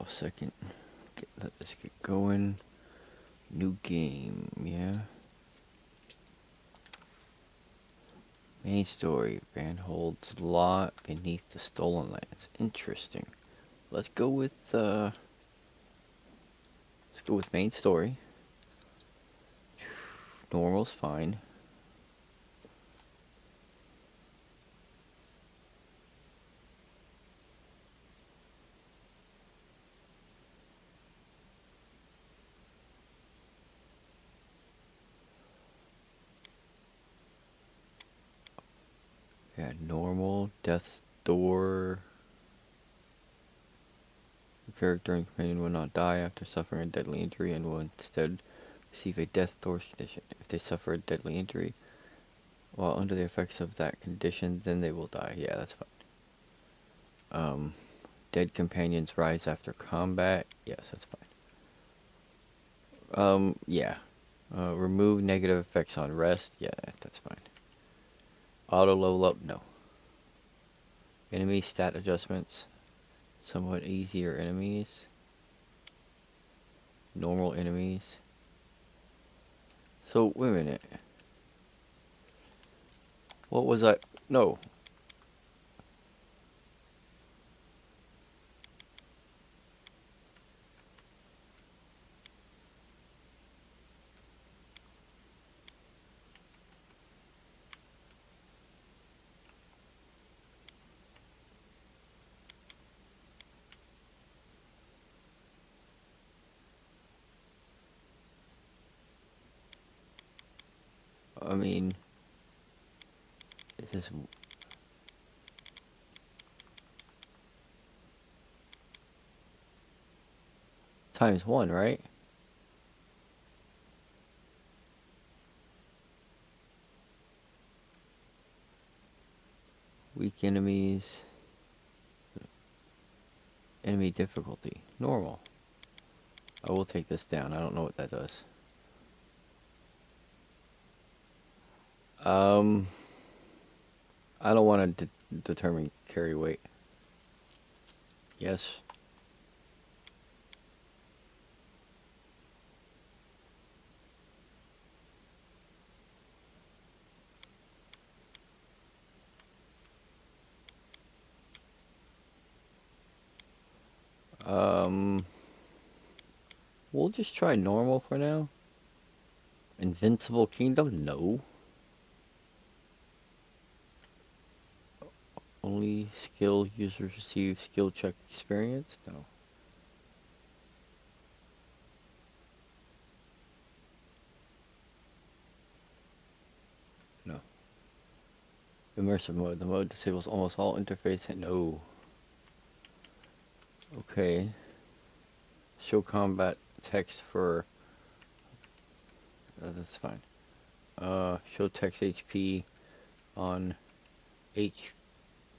A second. Let this get going. New game, yeah. Main story. Van holds lot beneath the stolen lands. Interesting. Let's go with main story. Normal's fine. Yeah, normal, death's door. The character and companion will not die after suffering a deadly injury and will instead receive a death doors condition. If they suffer a deadly injury while under the effects of that condition, then they will die. Yeah, that's fine. Dead companions rise after combat. Yes, that's fine. Yeah. Remove negative effects on rest. Yeah, that's fine. Auto level up. No. Enemy stat adjustments. Somewhat easier enemies. Normal enemies. So, wait a minute. What was I? No. I mean, is this ×1, right? Weak enemies. Enemy difficulty. Normal. I will take this down. I don't know what that does. I don't want to determine carry weight. Yes. Um, we'll just try normal for now. Invincible Kingdom? No. Only skill users receive skill check experience? No. No. Immersive mode. The mode disables almost all interface. No. Okay. Show combat text for... that's fine. Show text HP on H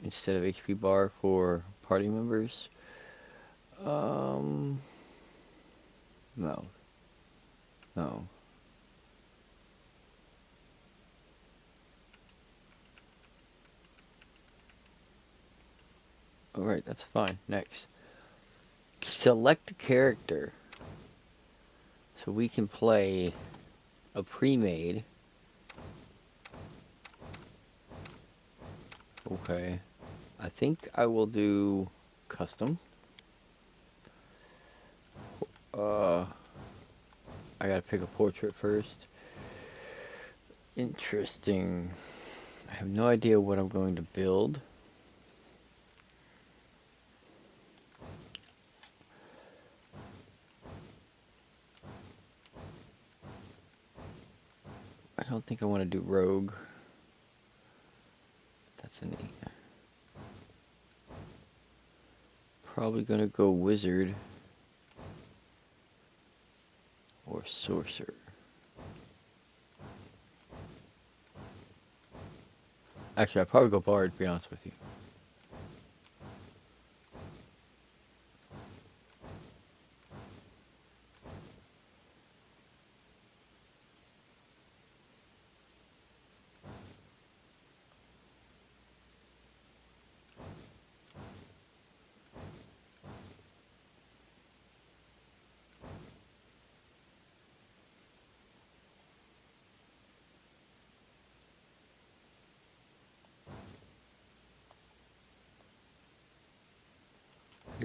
instead of HP bar for party members. No. No. Alright, that's fine. Next. Select a character. So we can play a pre-made. Okay. I think I will do custom. I gotta pick a portrait first. Interesting. I have no idea what I'm going to build. I don't think I want to do rogue. That's an 8. Probably gonna go wizard or sorcerer. Actually, I'd probably go bard, to be honest with you.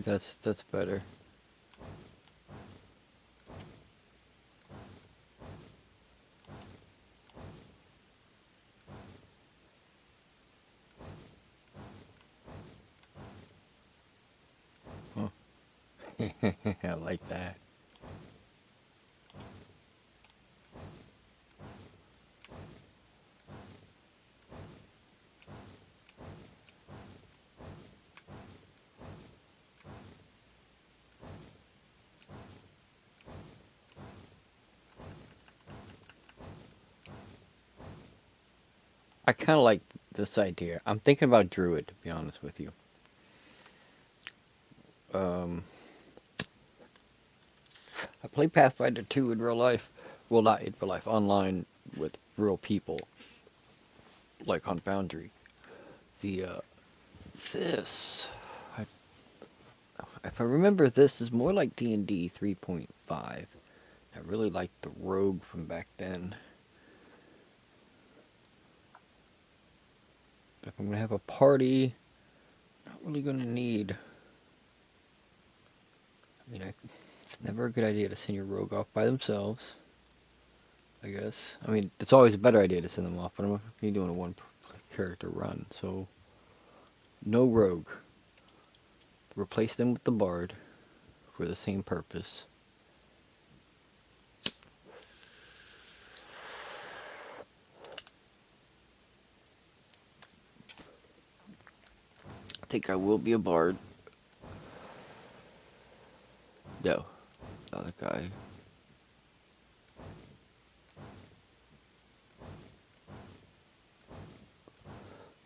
That's better. Huh. I like that. I kind of like this idea. I'm thinking about Druid, to be honest with you. Um, I play Pathfinder 2 in real life. Well, not in real life, online with real people, like on Foundry. The this, I, if I remember, this is more like D&D 3.5. I really like the rogue from back then. If I'm gonna have a party, not really gonna need. I mean, it's never a good idea to send your rogue off by themselves, I guess. I mean, it's always a better idea to send them off, but I'm you're doing a one character run, so no rogue. Replace them with the bard for the same purpose. I think I will be a bard. No, the other guy.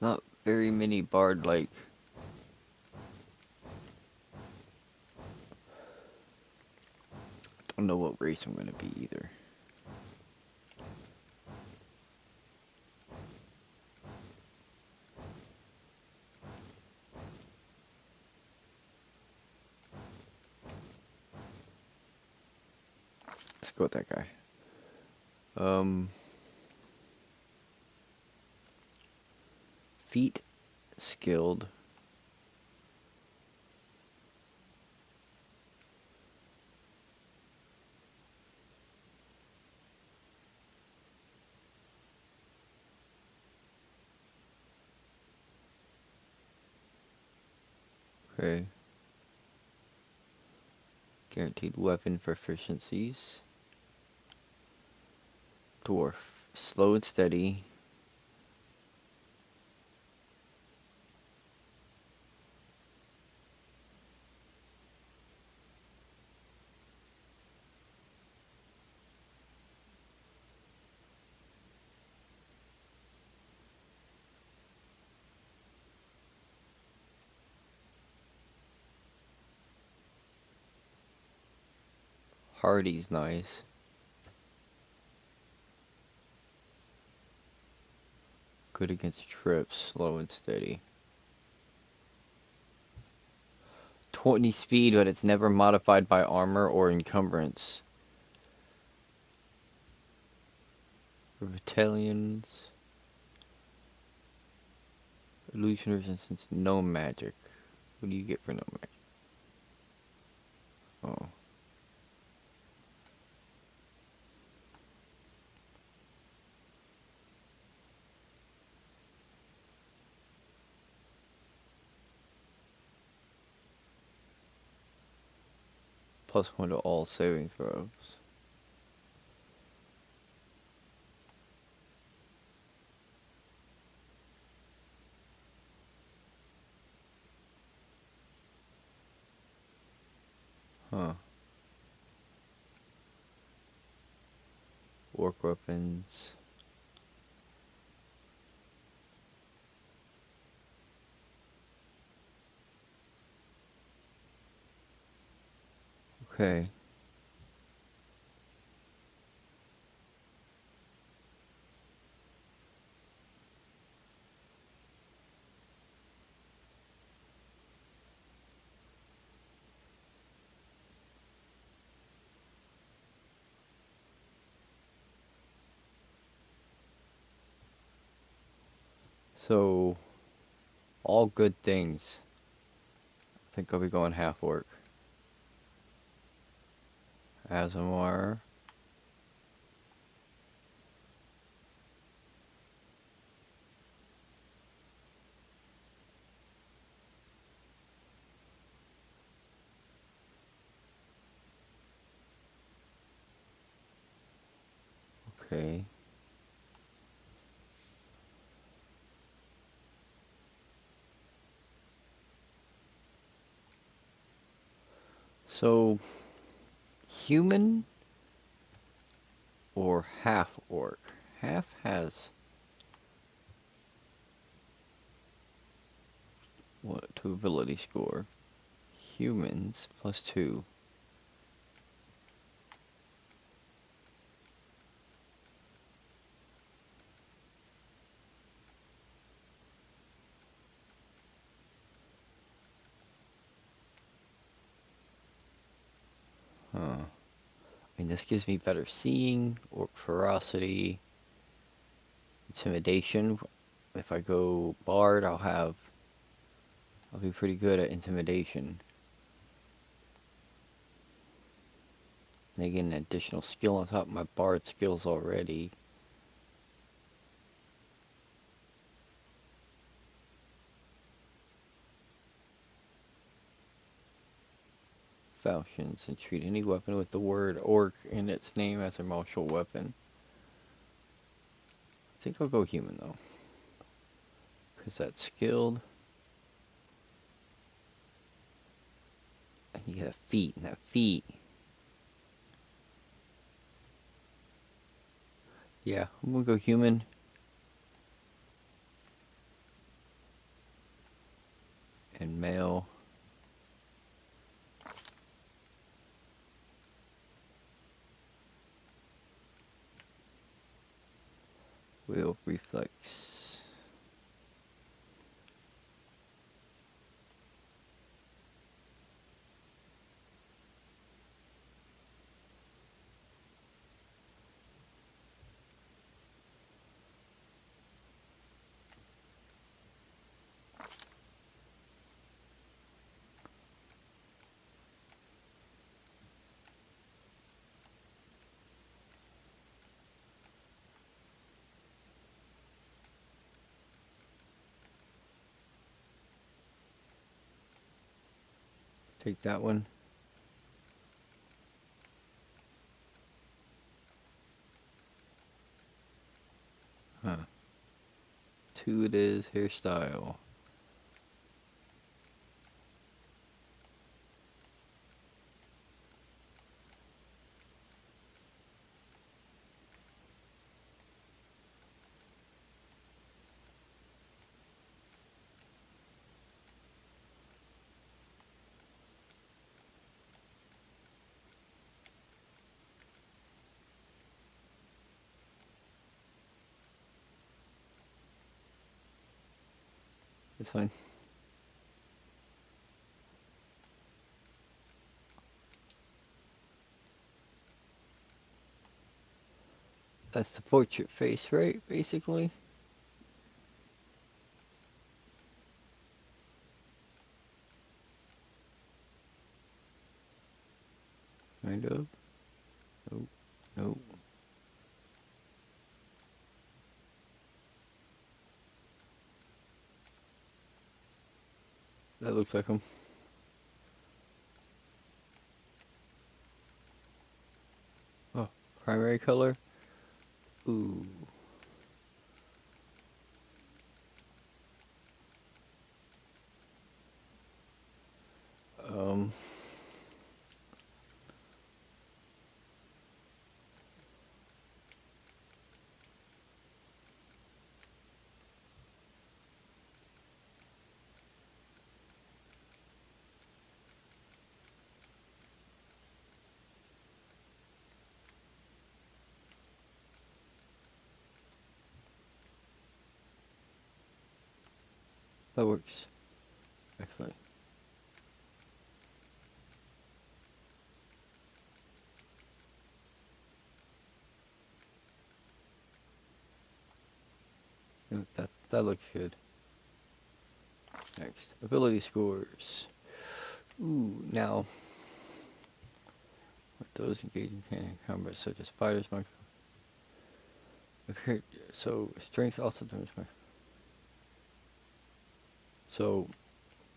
Not very many bard like. Don't know what race I'm gonna be either. Let's go with that guy. Feat skilled. Okay. Guaranteed weapon proficiencies. Dwarf. Slow and steady. Hardy's nice. Good against trips. Slow and steady. 20 speed, but it's never modified by armor or encumbrance. For battalions. Illusion resistance. No magic. What do you get for no magic? Oh. +1 to all saving throws. Huh. Work weapons. Okay. So, all good things. think I'll be going half orc. Azamar. Okay. So, human or half orc? Half has what to ability score? Humans +2. Huh. I mean, this gives me better seeing, orc ferocity, intimidation. If I go bard, I'll be pretty good at intimidation. And I get an additional skill on top of my bard skills already. Falchions, and treat any weapon with the word orc in its name as a martial weapon. I think I'll go human though, because that's skilled. And you get a feat, and that feat. Yeah, I'm gonna go human. And male. Will reflex. Take that one. Huh. 2 it is, hairstyle. It's fine. That's the portrait face, right? Basically. Kind of. Nope. Nope. That looks like him. Oh, primary color. Ooh. Um. That works. Excellent. That looks good. Next, ability scores. Ooh, now with those engaging in combat, such as fighters, monkeys. Okay, so strength also determines my. So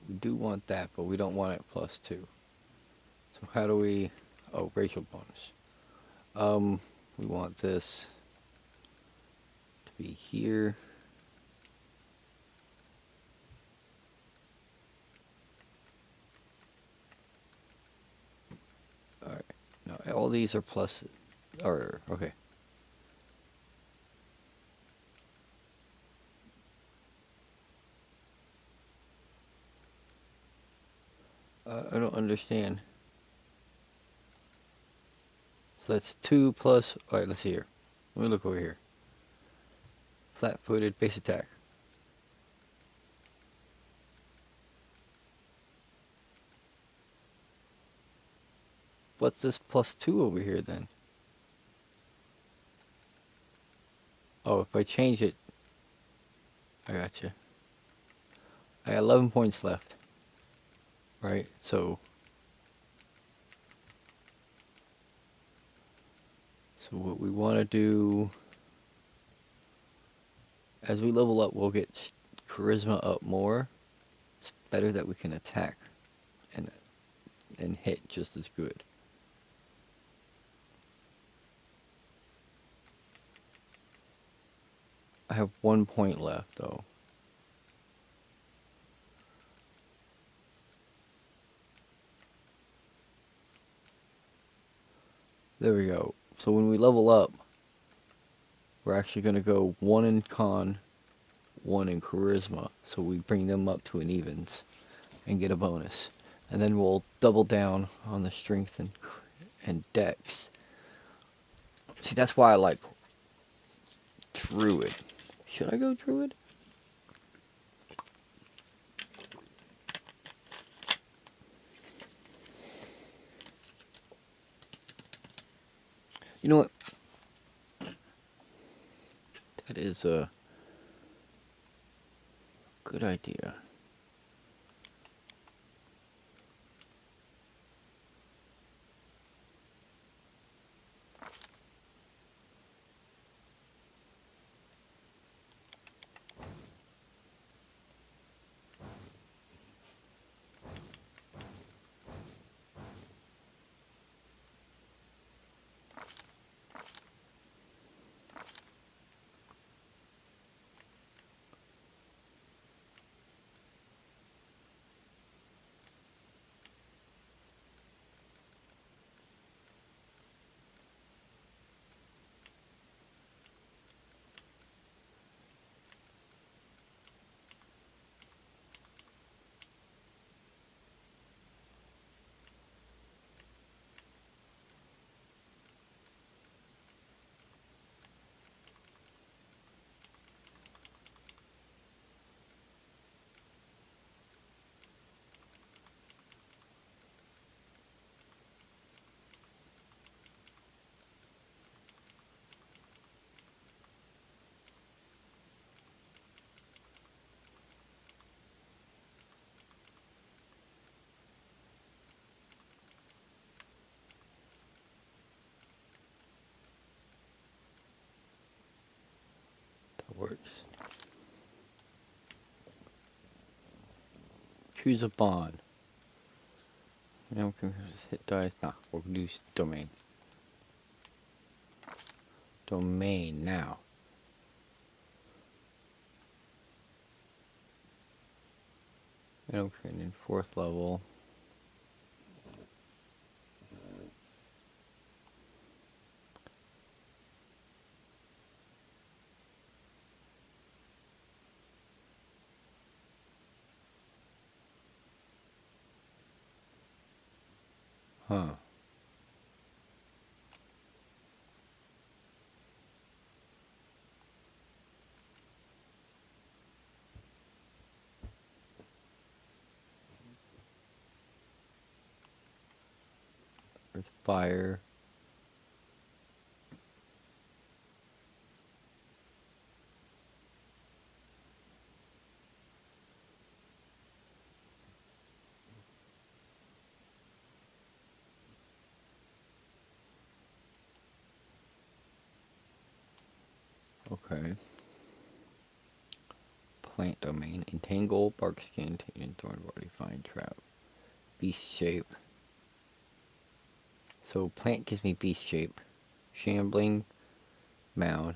we do want that, but we don't want it +2. So how do we? Oh, racial bonus. We want this to be here. All right. Now all these are plus. Or okay. I don't understand. So that's 2 plus. All right, let's see here. Let me look over here. Flat-footed base attack. What's this +2 over here then? Oh, if I change it, I gotcha. I got 11 points left. Right, so what we want to do as we level up, we'll get charisma up more. It's better that we can attack and hit just as good. I have 1 point left though. There we go. So when we level up, we're actually going to go 1 in con, 1 in charisma. So we bring them up to an evens and get a bonus. And then we'll double down on the strength and dex. See, that's why I like Druid. Should I go Druid? You know what? That is a good idea. That works. Choose a bond. Now we can hit dice. Nah, we'll use domain. Domain now. And in 4th level. Huh. Earth fire. Okay. Plant domain. Entangle, bark skin, and thorn body, find trap. Beast shape. So plant gives me beast shape. Shambling, mound.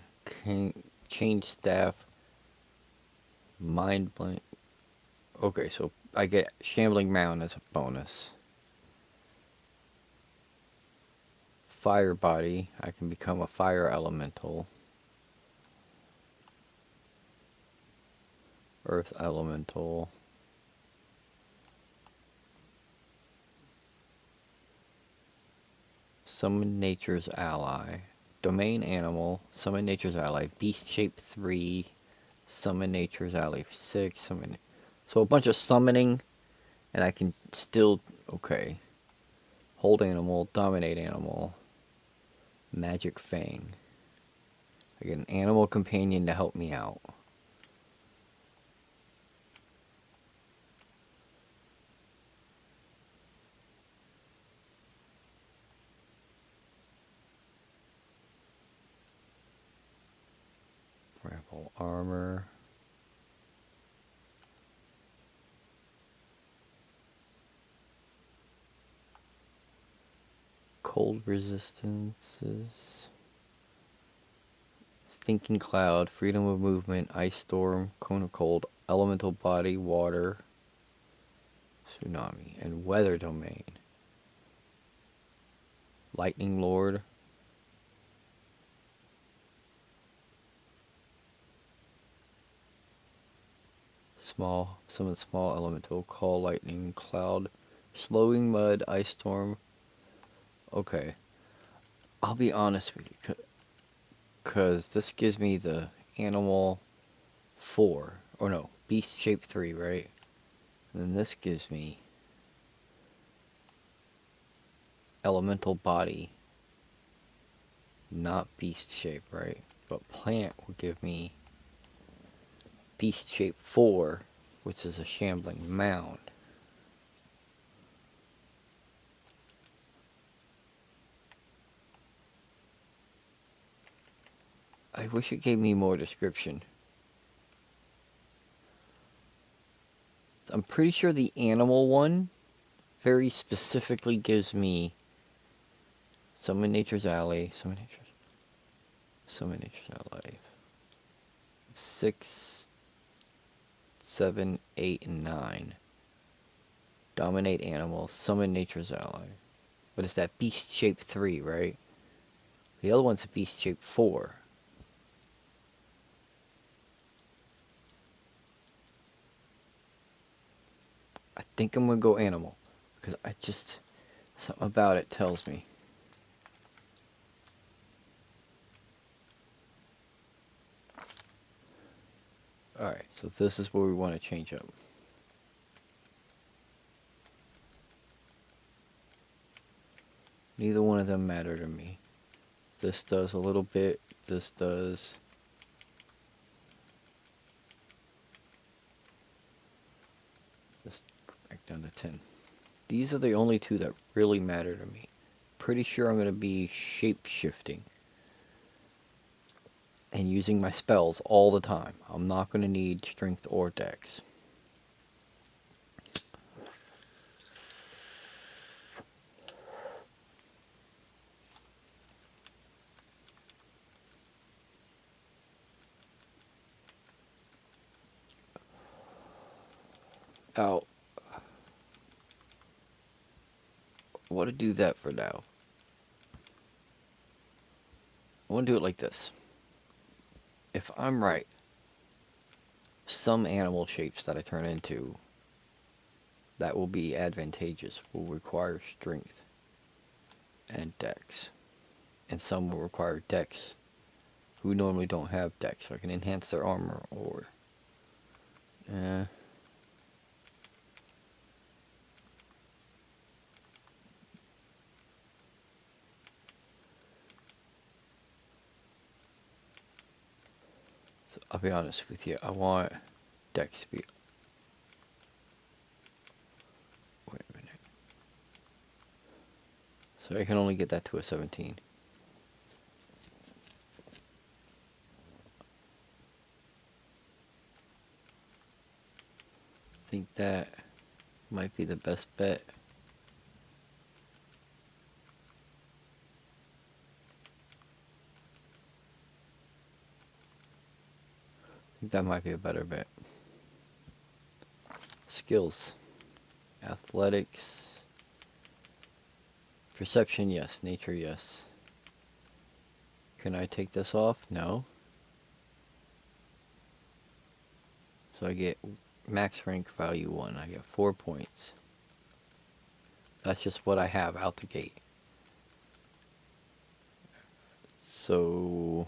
Change staff. Mind blank. Okay, so I get shambling mound as a bonus. Fire body. I can become a fire elemental. Earth elemental. Summon nature's ally. Domain animal. Summon nature's ally. Beast shape 3. Summon nature's ally 6. Summon. So a bunch of summoning, and I can still. Okay. Hold animal. Dominate animal. Magic fang. I get an animal companion to help me out. Grapple armor. Cold resistances. Stinking cloud. Freedom of movement. Ice storm. Cone of cold. Elemental body. Water. Tsunami. And weather domain. Lightning lord. Summon small elemental, call lightning, cloud, slowing mud, ice storm. Okay, I'll be honest with you, cause this gives me the animal 4, or no, beast shape 3, right? And then this gives me elemental body, not beast shape, right? But plant will give me beast shape 4, which is a shambling mound. I wish it gave me more description. I'm pretty sure the animal one very specifically gives me summon nature's ally, summon nature's ally. 6, 7, 8, and 9. Dominate animal, summon nature's ally. What is that? Beast shape 3, right? The other one's a beast shape 4. I think I'm gonna go animal. Because I just, something about it tells me. Alright, so this is where we want to change up. Neither one of them matter to me. This does a little bit, this does. Just back down to 10. These are the only two that really matter to me. Pretty sure I'm going to be shape-shifting and using my spells all the time. I'm not going to need strength or dex. Now, I want to do that for now. I want to do it like this. If I'm right, some animal shapes that I turn into that will be advantageous will require strength and dex. And some will require dex who normally don't have dex, so I can enhance their armor or... So I'll be honest with you, I want dex to be... Wait a minute. So I can only get that to a 17. think that might be the best bet. I think that might be a better bet. Skills. Athletics. Perception, yes. Nature, yes. Can I take this off? No. So I get max rank value 1. I get 4 points. That's just what I have out the gate. So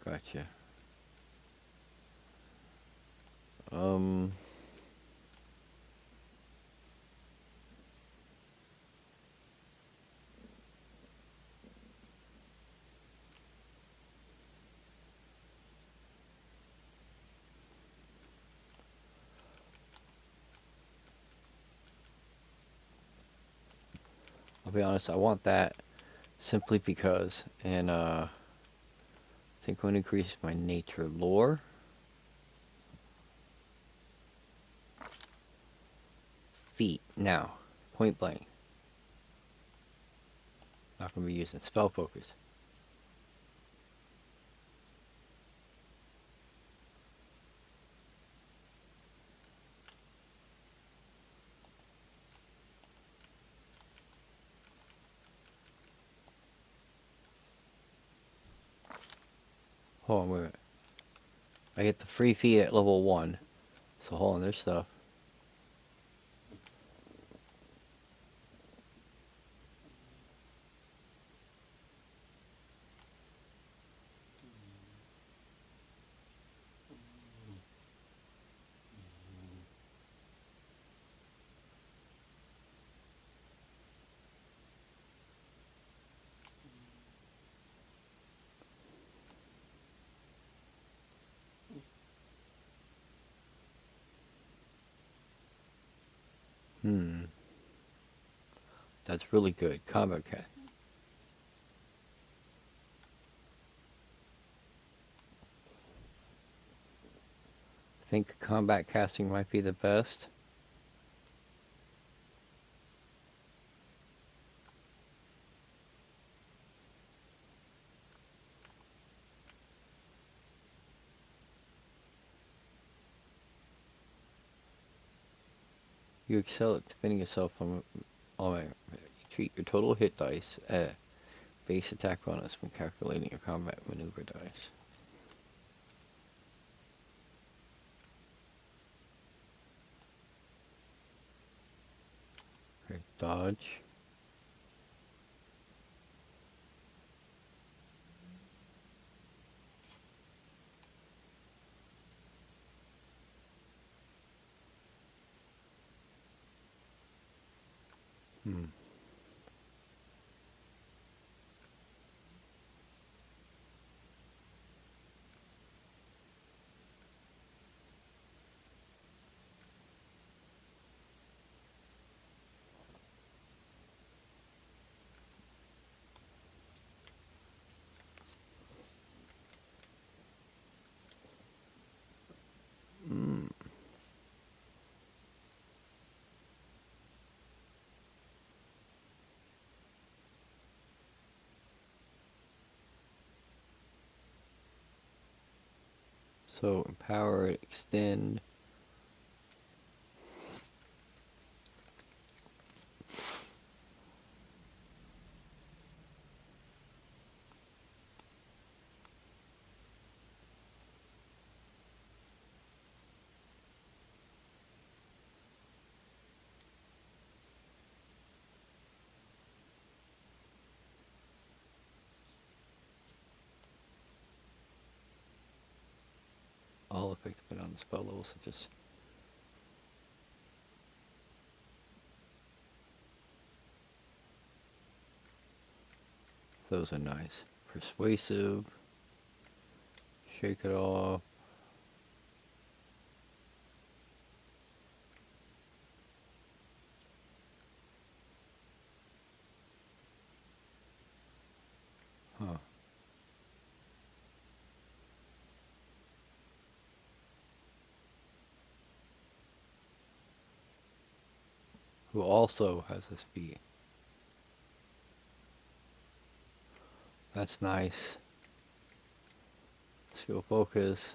gotcha. Um I'll be honest, I want that simply because, and I think I'm going to increase my nature lore. Feet. Now, point blank. Not going to be using spell focus. Hold on, wait a minute. I get the free feet at level 1. So hold on, there's stuff. That's really good. Combat cat. I think combat casting might be the best. You excel at defending yourself from you treat your total hit dice at base attack bonus when calculating your combat maneuver dice. Okay, dodge. So empower, extend. All effects depend on the spell level, such as those are nice. Persuasive. Shake it off. Huh. Who also has this feat. That's nice. Skill focus.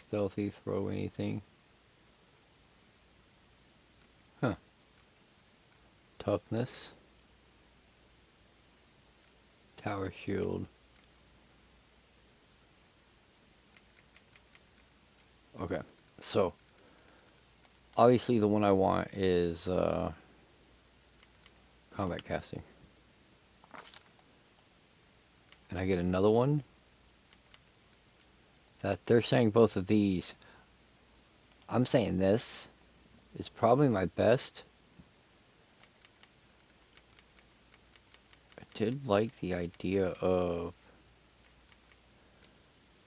Stealthy, throw anything. Huh. Toughness. Tower shield. Okay. So, obviously the one I want is combat casting. And I get another one. That they're saying both of these. I'm saying this is probably my best. I did like the idea of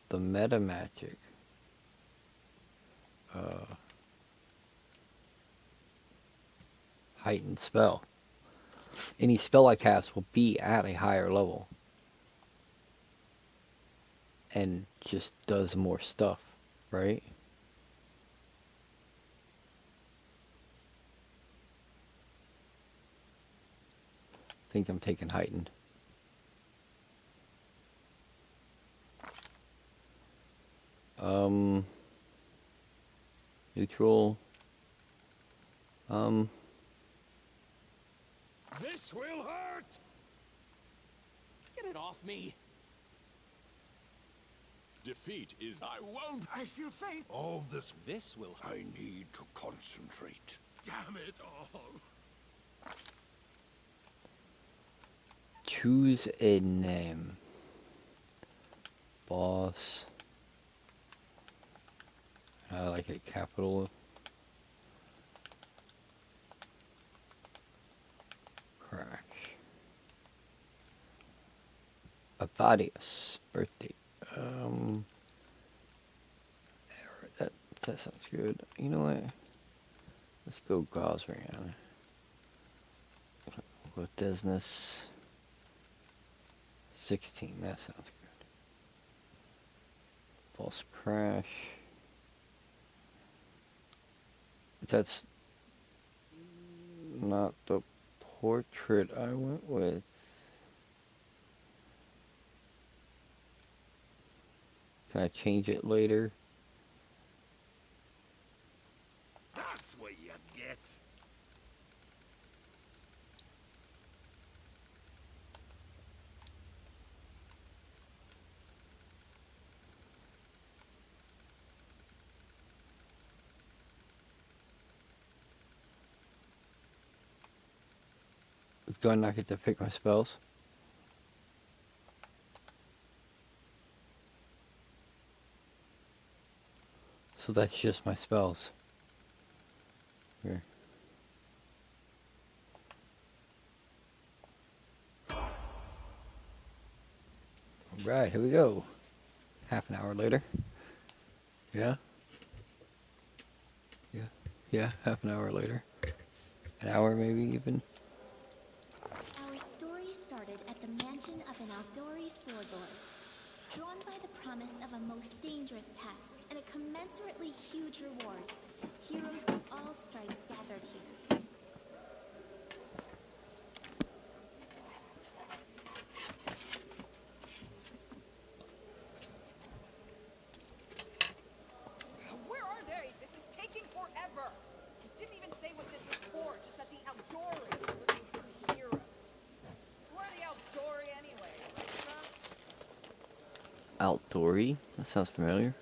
the meta magic. Heightened spell. Any spell I cast will be at a higher level. And just does more stuff, right? I think I'm taking heightened. Neutral. This will hurt! Get it off me! Defeat is... I won't! I feel faint! All this... This will hurt. I need to concentrate. Damn it all! Choose a name. Boss. I like it capital. Crash. Avadius. Birthday. That sounds good. You know what? Let's go Gosrian. With business. 16. That sounds good. False crash. That's not the portrait I went with. Can I change it later? That's what you get! Do I not get to pick my spells? So that's just my spells. Here. Alright, here we go. Half an hour later. Yeah? Yeah, half an hour later. An hour maybe even. Our story started at the mansion of an Aldori sword lord. Drawn by the promise of a most dangerous task and a commensurately huge reward, heroes of all stripes gathered here. Where are they? This is taking forever! It didn't even say what this was for, just that the Aldori were looking for heroes. Who are the Aldori anyway, right, Struck? Outdoory? That sounds familiar.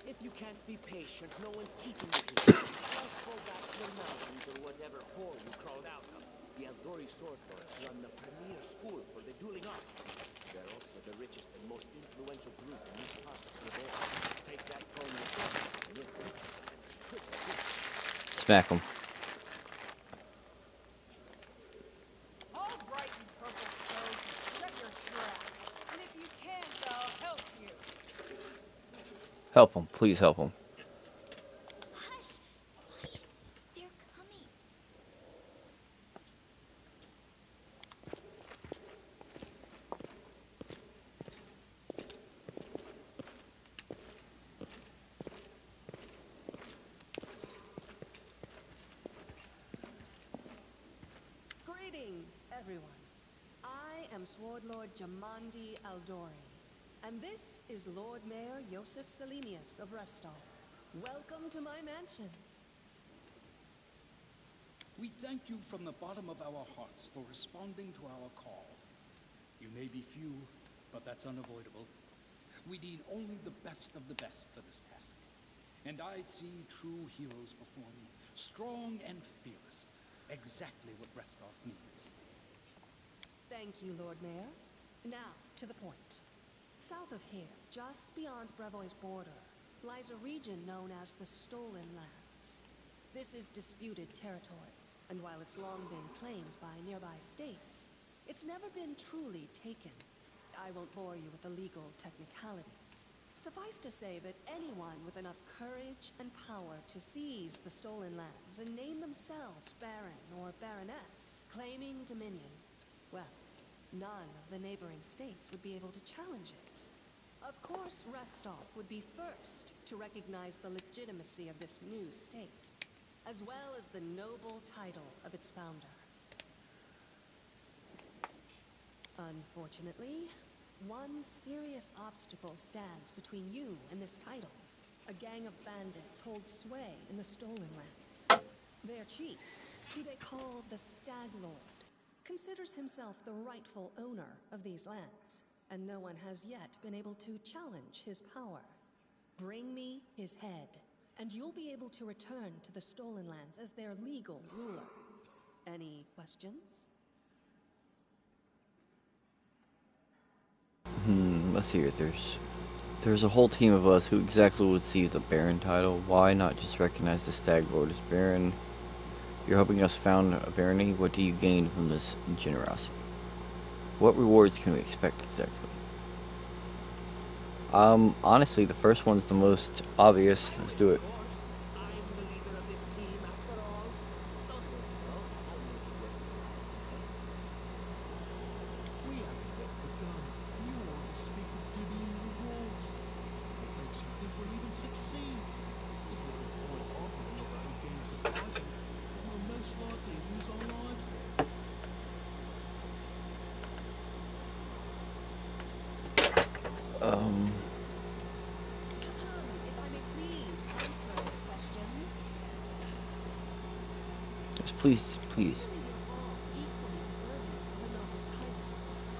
If you can't be patient, no one's keeping you here. Just go back to the mountains or whatever hole you crawled out of. The Aldori sword lords run the premier school for the dueling arts. They're also the richest and most influential group in this part of the world. Take that throne with them, and your purchase of them is pretty good. Smack them. All right, you purple toad, shut your trap. And if you Help him. Please help him. Hush! Quiet! They're coming. Greetings, everyone. I am Sword Lord Jamandi Aldori, and this is Lord Mayor Yosef Salimius of Restov. Welcome to my mansion. We thank you from the bottom of our hearts for responding to our call. You may be few, but that's unavoidable. We need only the best of the best for this task. And I see true heroes before me, strong and fearless. Exactly what Restov needs. Thank you, Lord Mayor. Now, to the point. South of here, just beyond Brevoy's border, lies a region known as the Stolen Lands. This is disputed territory, and while it's long been claimed by nearby states, it's never been truly taken. I won't bore you with the legal technicalities. Suffice to say that anyone with enough courage and power to seize the Stolen Lands and name themselves Baron or Baroness, claiming dominion, well, none of the neighboring states would be able to challenge it. Of course, Restov would be first to recognize the legitimacy of this new state, as well as the noble title of its founder. Unfortunately, one serious obstacle stands between you and this title. A gang of bandits holds sway in the Stolen Lands. Their chief, who they call the Stag Lord, considers himself the rightful owner of these lands, and no one has yet been able to challenge his power. Bring me his head, and you'll be able to return to the Stolen Lands as their legal ruler. Any questions? Let's see here. There's a whole team of us who exactly would see the Baron title. Why not just recognize the Stag Lord as Baron? You're helping us found a barony. What do you gain from this generosity? What rewards can we expect exactly? Honestly, the first one's the most obvious. Let's do it. Of course, I'm the leader of this team after all. Don't worry though, I'll make it worth your while, okay? We haven't yet begun. You already speak of divvying rewards. What makes you think we'll even succeed? There's little point arguing over who gains the title. We'll most likely lose our lives there. If I may please answer the question. Just please. We believe you're all equally deserving of a noble title.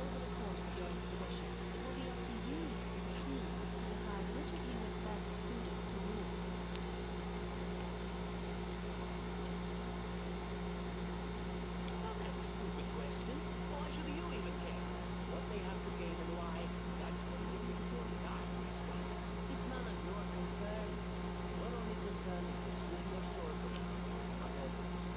Over the course of your expedition, it will be up to you as a team to decide which of you is best suited to rule. Don't ask stupid questions. Why should you even care? What they have to gain and why, that's for maybe Aldori and I to discuss. It's none of your concern. Your only concern is to swing your sword with me. Whatever it is.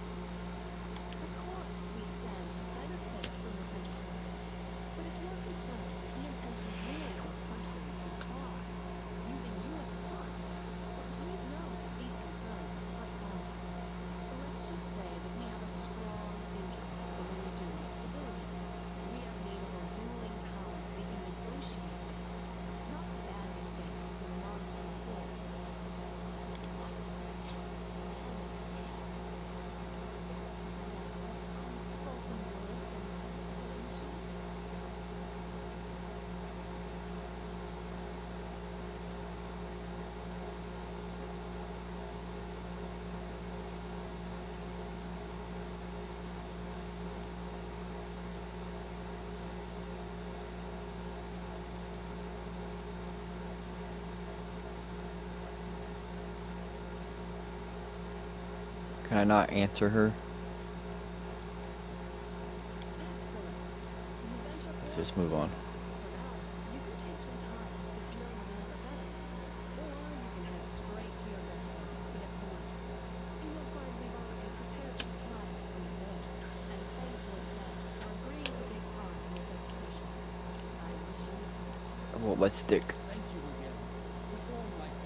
Of course, we stand to benefit from this enterprise. But if you're concerned that we intend to rule your country from afar, using you as a front, well, please know that these concerns are unfounded. Let's just say that we have a strong interest in the region's stability. We have need of a ruling power we can negotiate with, not bandit bands and monster hordes. Unspoken words and inevitable intrigue. Can I not answer her? Excellent. You venture Let's forth just to move do on. that. For now, you can take some time to get to know one another better. Or you can head straight to your best friends to get some rest. You'll find we've already prepared supplies for you there. And thank you again for agreeing to take part in this expedition. I wish you luck. I want my stick. Thank you again. The thorn light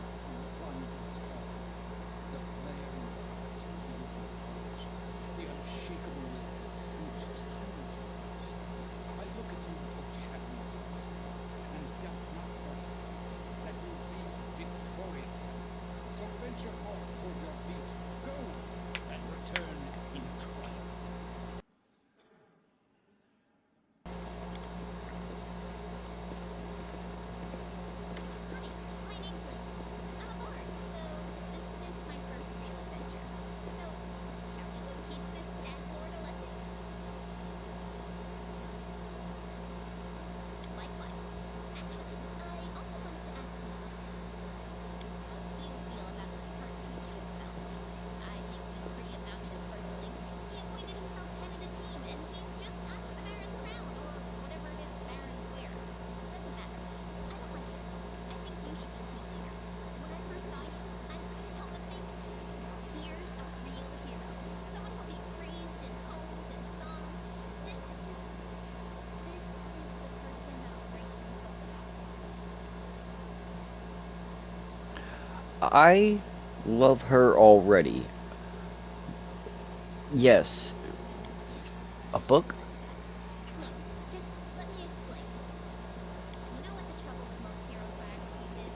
I love her already. Yes. A book? Please, just let me explain. You know what the trouble with most heroes' biographies is?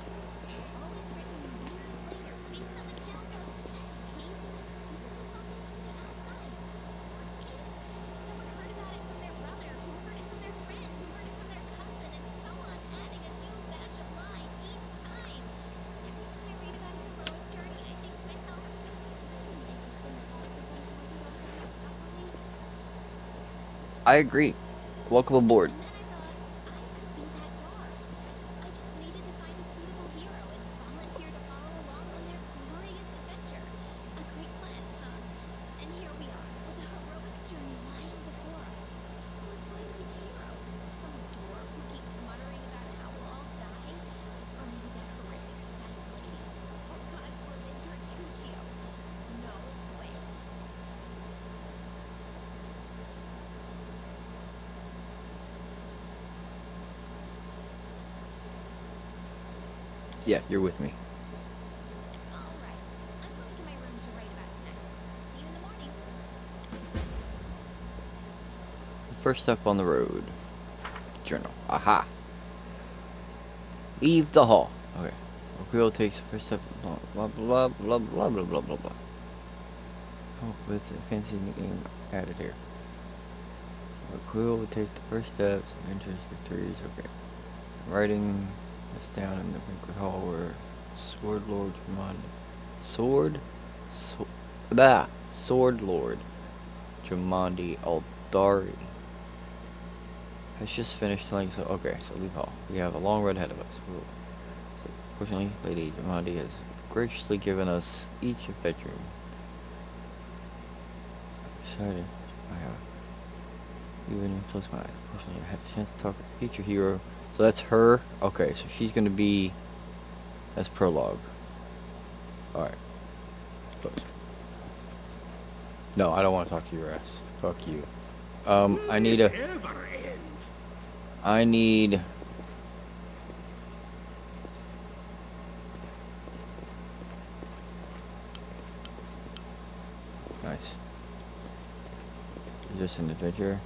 They're always written years later, based on the tales of, best case, people who saw things from the outside. Worst case, someone heard about it from their brother, who heard it from their friend, who heard it from their cousin, and so on, adding a new batch of lies each time. Every time I read about a heroic journey, I think to myself, wouldn't it just been better for them to write it all down properly? I agree. Welcome aboard. And then I thought, I could be that guard. I just needed to find a suitable hero and volunteer to follow along on their glorious adventure. A great plan, huh? And here we are, with a heroic journey lying before us. Who's going to be the hero? Some dwarf who keeps muttering about how we'll all die? Or maybe that horrific scythe lady? Or God's forbid, Tortuccio? No way. Yeah, you're with me. All right. I'm going to my room to write about tonight. See you in the morning. First step on the road. Journal. Aha. Leave the hall. Okay. Quill takes the first step. Blah blah blah blah blah blah blah blah blah. Oh, with a fancy nickname added here. Quill will take the first steps and enters victories. Okay. Writing this down in the banquet hall where Sword Lord Sword Lord Jamandi Aldari has just finished telling us. Okay, so leave hall. We have a long road ahead of us. So, fortunately, Lady Jamandi has graciously given us each a bedroom. Excited. I have even close my eyes. Fortunately, I had a chance to talk with the future hero. So that's her. Okay, so she's gonna be. That's prologue. Alright. Close. No, I don't want to talk to your ass. Fuck you. I need a. I need. Nice. Is this an adventure?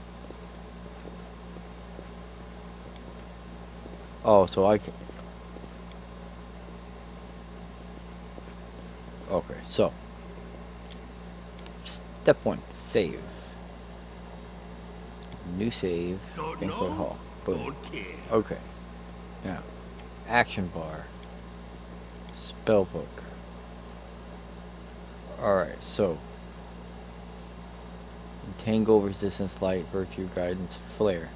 Oh, so I can. Okay, so. Step 1, save. New save. Banquet hall. Boom. Okay. Now, action bar. Spell book. Alright, so. Entangle, resistance, light, virtue, guidance, flare.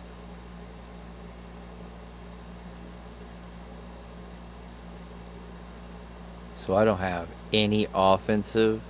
So I don't have any offensive.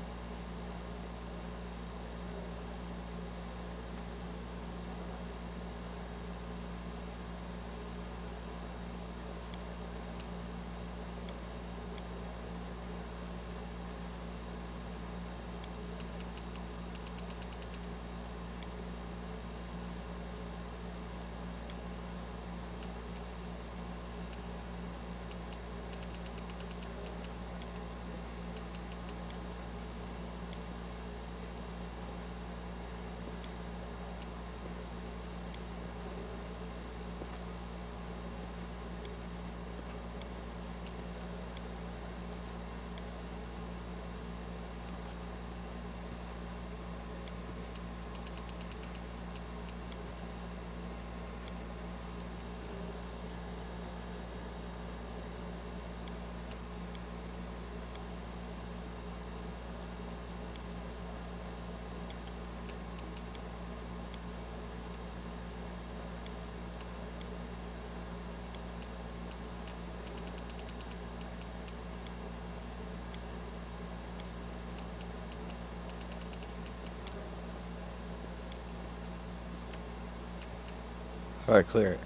Alright, clear it.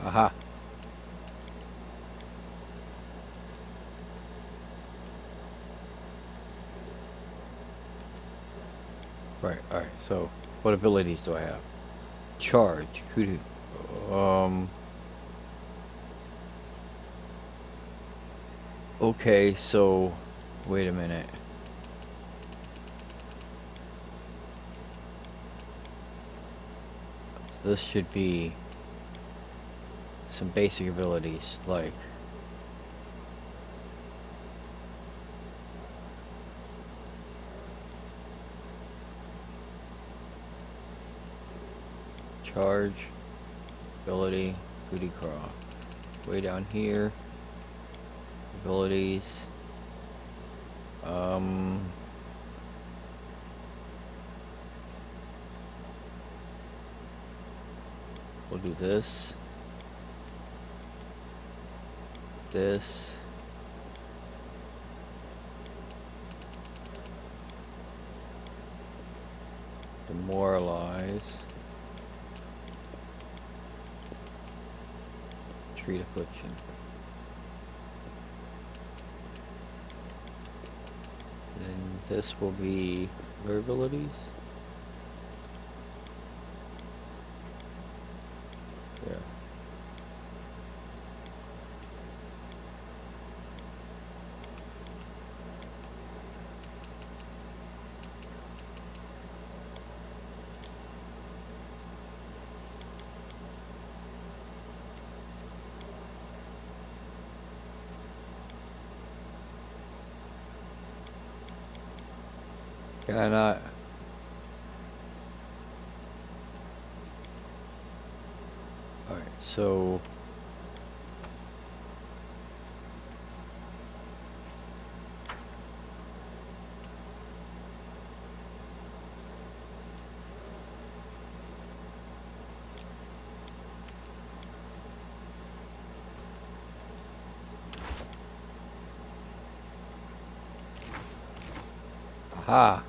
Aha. Right, alright, so what abilities do I have? Charge, kudu. Okay, so wait a minute. This should be some basic abilities like charge, ability, goody crawl. Way down here, abilities. We'll do this, this, demoralize, treat affliction. Then this will be their abilities. Yeah. Can I not? Alright, so aha.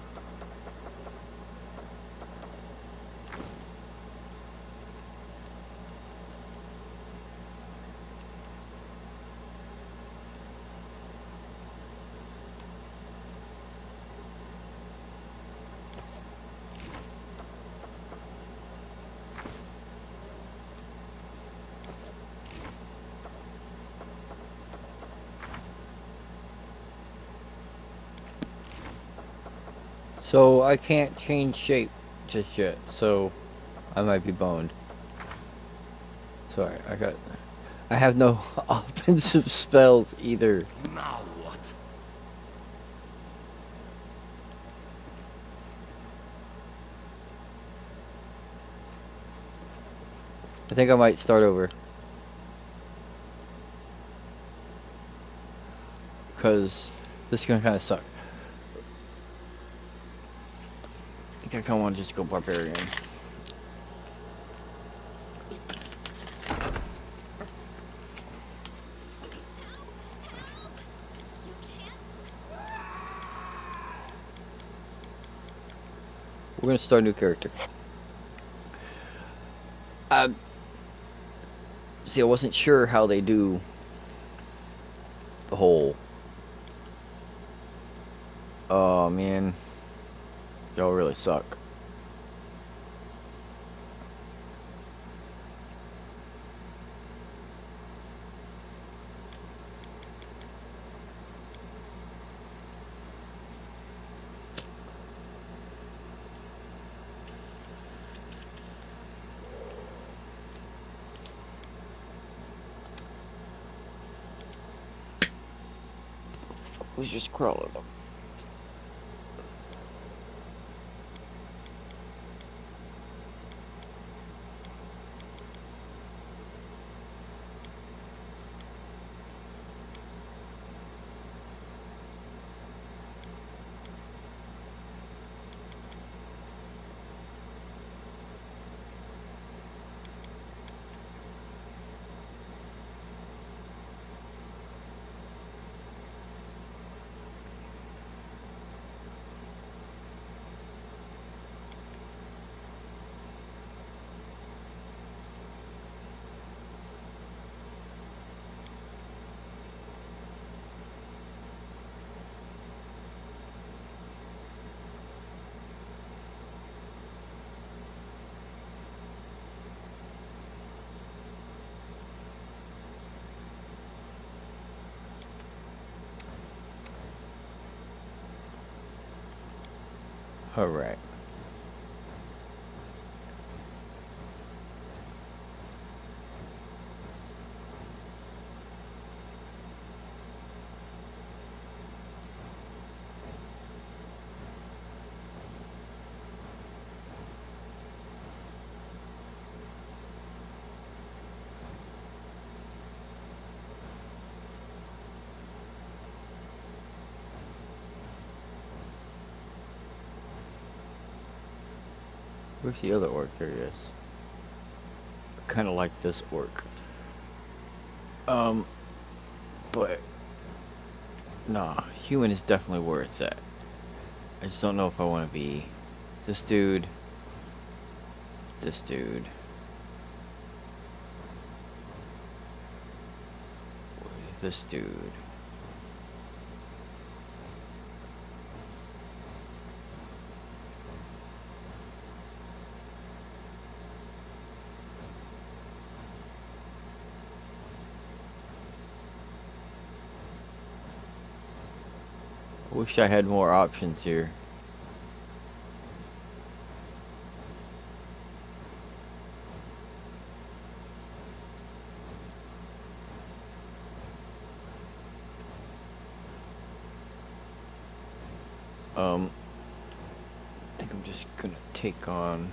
So I can't change shape just yet, so I might be boned. Sorry, I have no offensive spells either. Now what? I think I might start over. Because this is gonna kinda suck. I think I kinda wanna just go barbarian. We're gonna start a new character. See, I wasn't sure how they do the whole. Oh man, y'all really suck. Who's just crawling up? Alright. Where's the other orc? There he is. Kind of like this orc. But nah, human is definitely where it's at. I just don't know if I want to be this dude, this dude. Where's this dude? I wish I had more options here. I think I'm just gonna take on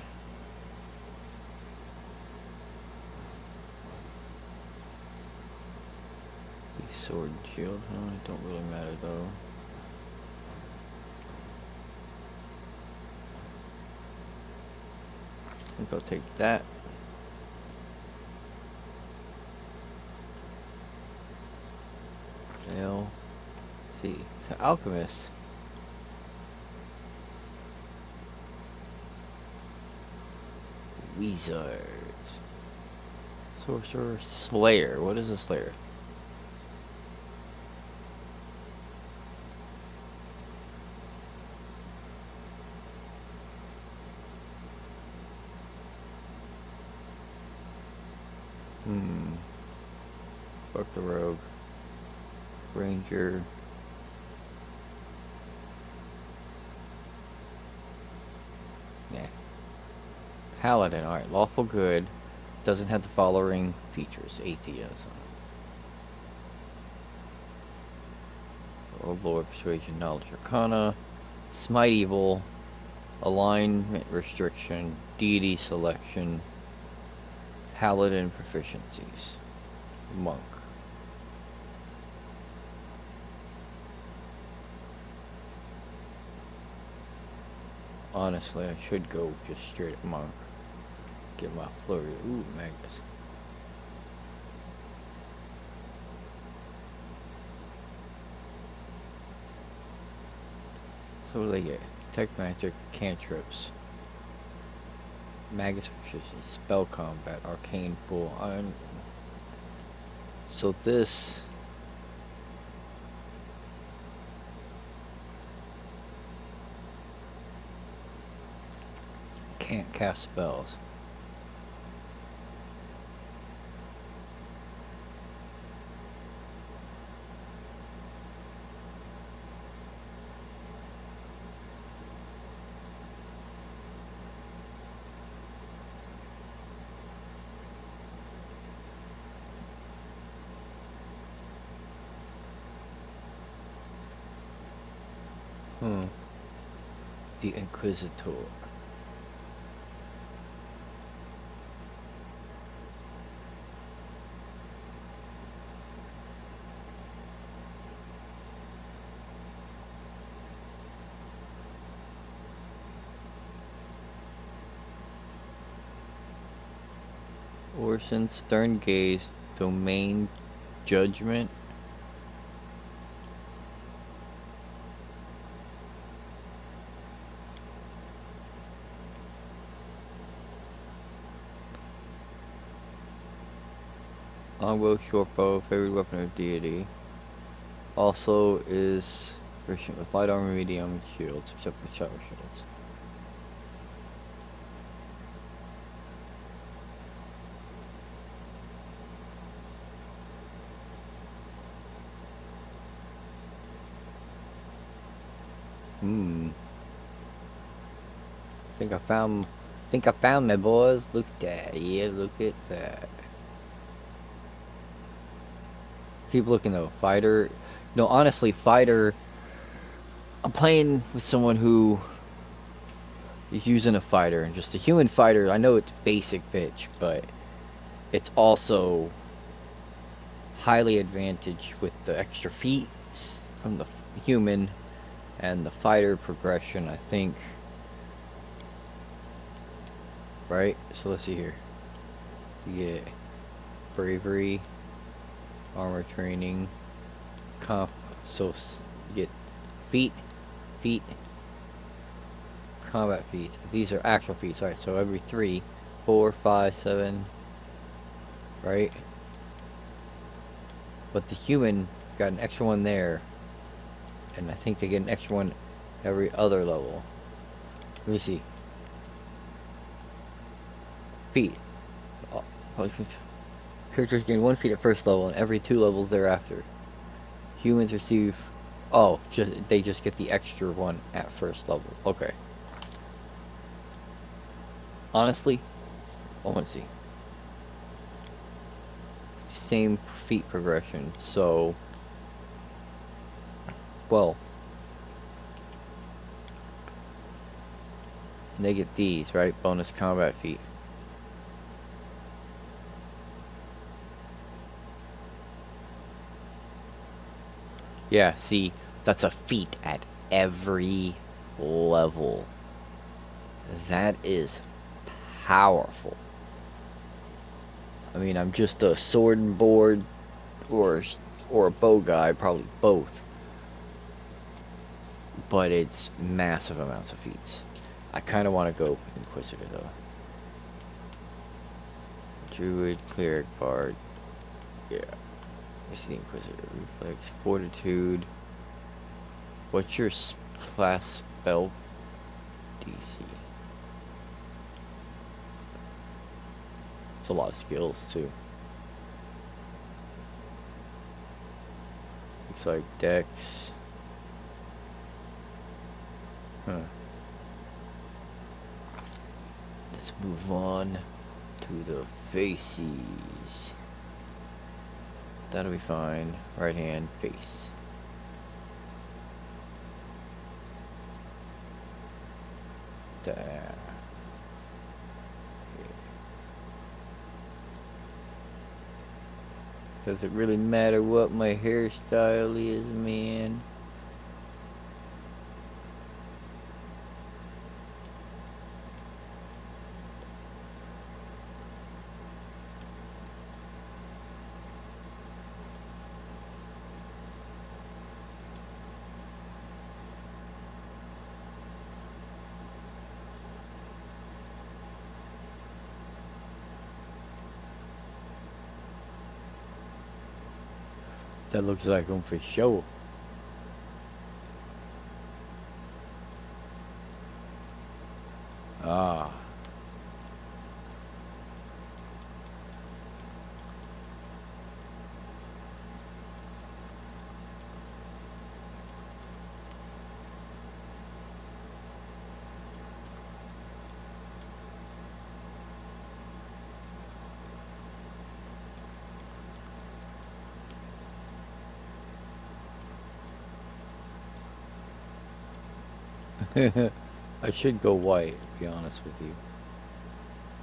the sword and shield, huh? It don't really matter though. I think I'll take that. L. See, so alchemist. Wizards. Sorcerer. Slayer. What is a slayer? Fuck the rogue. Ranger. Yeah. Paladin. Alright. Lawful good. Doesn't have the following features. Atheism. Old Lord, Persuasion, Knowledge, Arcana. Smite Evil. Alignment restriction. Deity selection. Paladin proficiencies. Monk. Honestly, I should go just straight at monk. Get my flurry. Ooh, Magnus. So what do they get? Detect magic, cantrips. Magus proficiency, spell combat, arcane pool. So this can't cast spells. The Inquisitor. Orson, Stern Gaze, Domain, Judgment. Longbow, shortbow, favorite weapon of deity. Also is proficient with light armor, medium, and shields, except for shadow shields. Think I found my boys. Look at that. Yeah, look at that. Keep looking though. Fighter. No, honestly, fighter. I'm playing with someone who is using a fighter, and just a human fighter. I know it's basic bitch, but it's also highly advantaged with the extra feet from the human and the fighter progression, I think. Right? So let's see here. You get bravery, armor training, so you get feet, combat feats. These are actual feats, alright, so every 3, 4, 5, 7, right? But the human got an extra one there, and I think they get an extra one every other level. Let me see. Feet. Characters gain 1 feat at first level and every 2 levels thereafter. Humans receive... Oh, they just get the extra one at first level. Okay. Honestly, I want to see. Same feat progression, so... Well... They get these, right? Bonus combat feat. Yeah, see, that's a feat at every level. That is powerful. I mean, I'm just a sword and board or a bow guy, probably both. But it's massive amounts of feats. I kind of want to go Inquisitor though. Druid, Cleric, Bard. Yeah. It's the Inquisitor. Reflex, Fortitude. What's your class spell DC? It's a lot of skills too. Looks like Dex. Huh. Let's move on to the faces. That'll be fine. Right hand, face. There. Does it really matter what my hairstyle is, man? That looks like them for sure. Ah. I should go white, to be honest with you.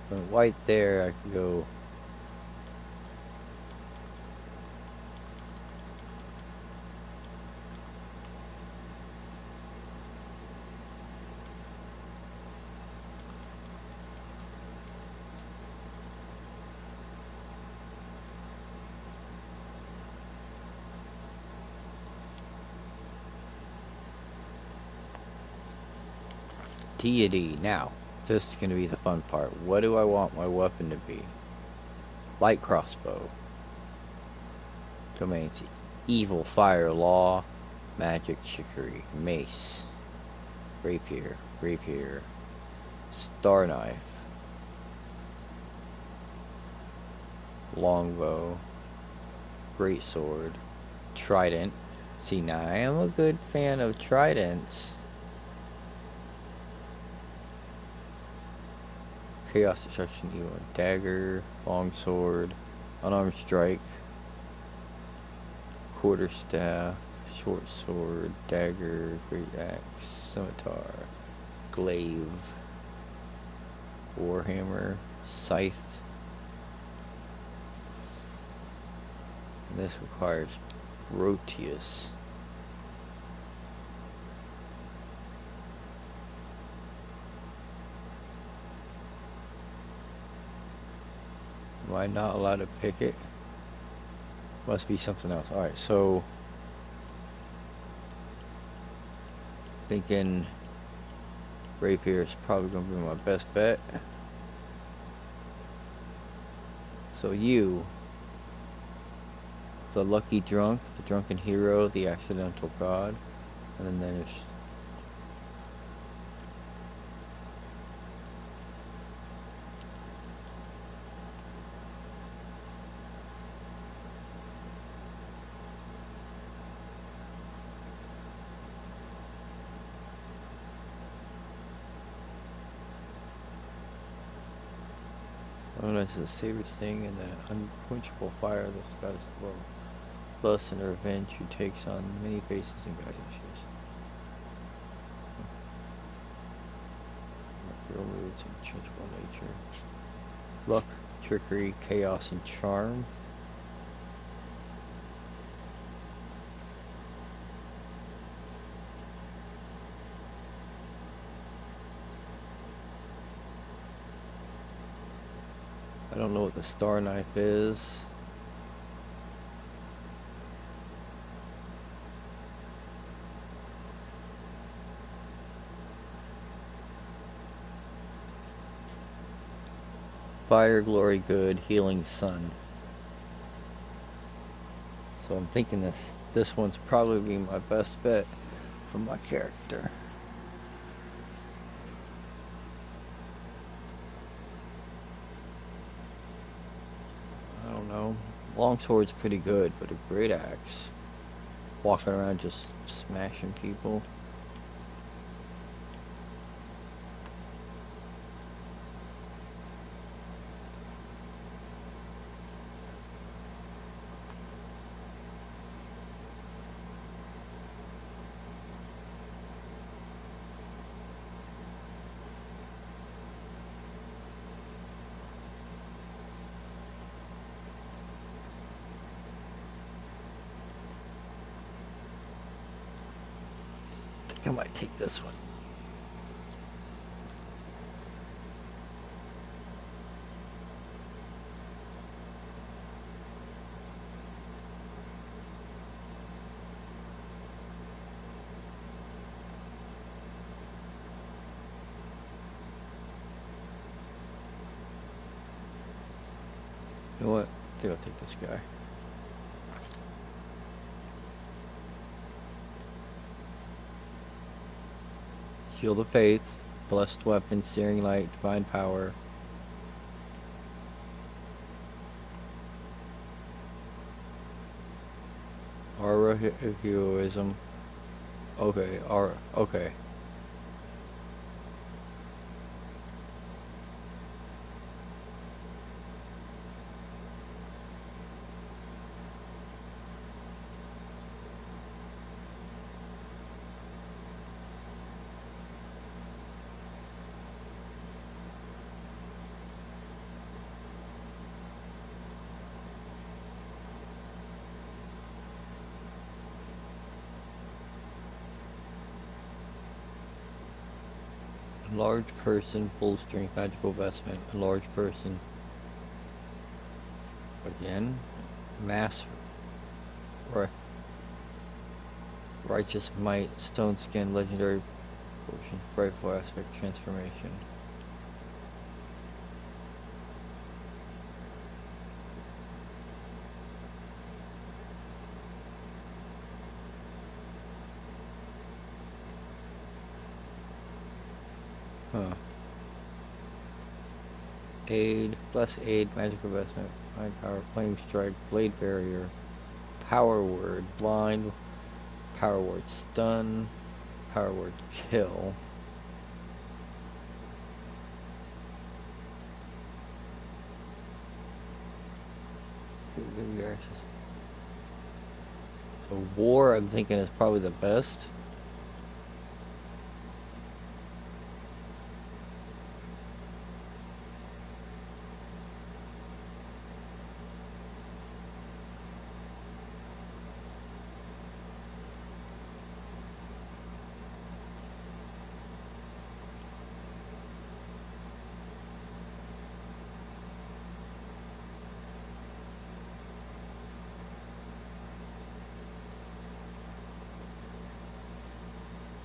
From white there, I can go... Deity. Now, this is going to be the fun part. What do I want my weapon to be? Light crossbow. Domains. Evil, fire, law, magic, chicory, mace, rapier, star knife, longbow, great sword, trident. See, now I am a good fan of tridents. chaos destruction, you want dagger, long sword, unarmed strike, quarterstaff, short sword, dagger, great axe, scimitar, glaive, warhammer, scythe. And this requires Proteus. Am I not allowed to pick it? Must be something else. Alright, so thinking rapier is probably going to be my best bet. So you, the lucky drunk, the drunken hero, the accidental god, and then there's known as the Savage Sting and the unquenchable fire of the goddess of love. Lust and revenge who takes on many faces and guiding issues. Real moods and changeable nature. Luck, trickery, chaos, and charm. I don't know what the star knife is. Fire, glory, good, healing, sun. So I'm thinking this one's probably my best bet for my character. I don't know. Longsword's pretty good, but a great axe. Walking around just smashing people. I might take this one. You know what? I think I'll take this guy. Shield of Faith, Blessed Weapon, Searing Light, Divine Power. Aura of Heroism. Okay, Aura. Okay. Large person, full strength, magical vestment. A large person. Again. Mass. Righteous might, stone skin, legendary potion, frightful aspect, transformation. Huh. Aid, plus aid, magical vestment, mind power, flame strike, blade barrier, power word, blind, power word, stun, power word, kill. give you access. So war, I'm thinking, is probably the best.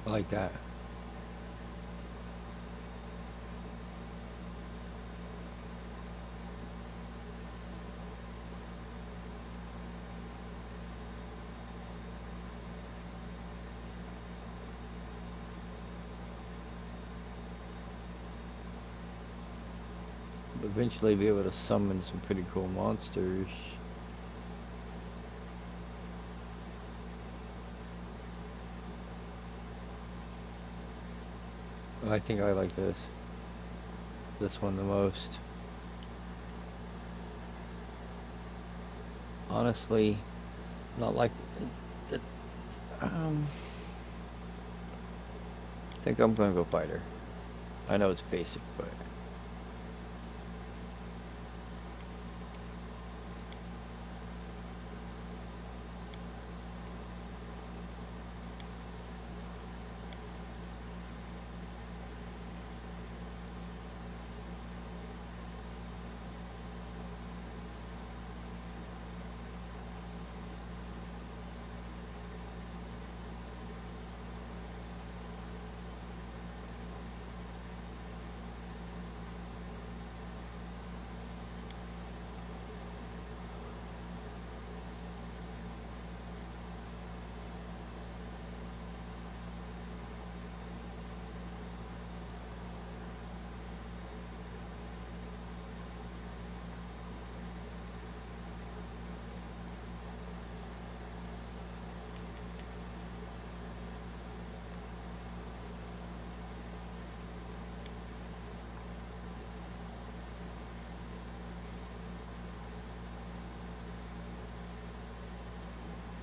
I like that. Eventually be able to summon some pretty cool monsters. I think I like this one the most. Honestly, not like it, I think I'm gonna go fighter. I know it's basic, but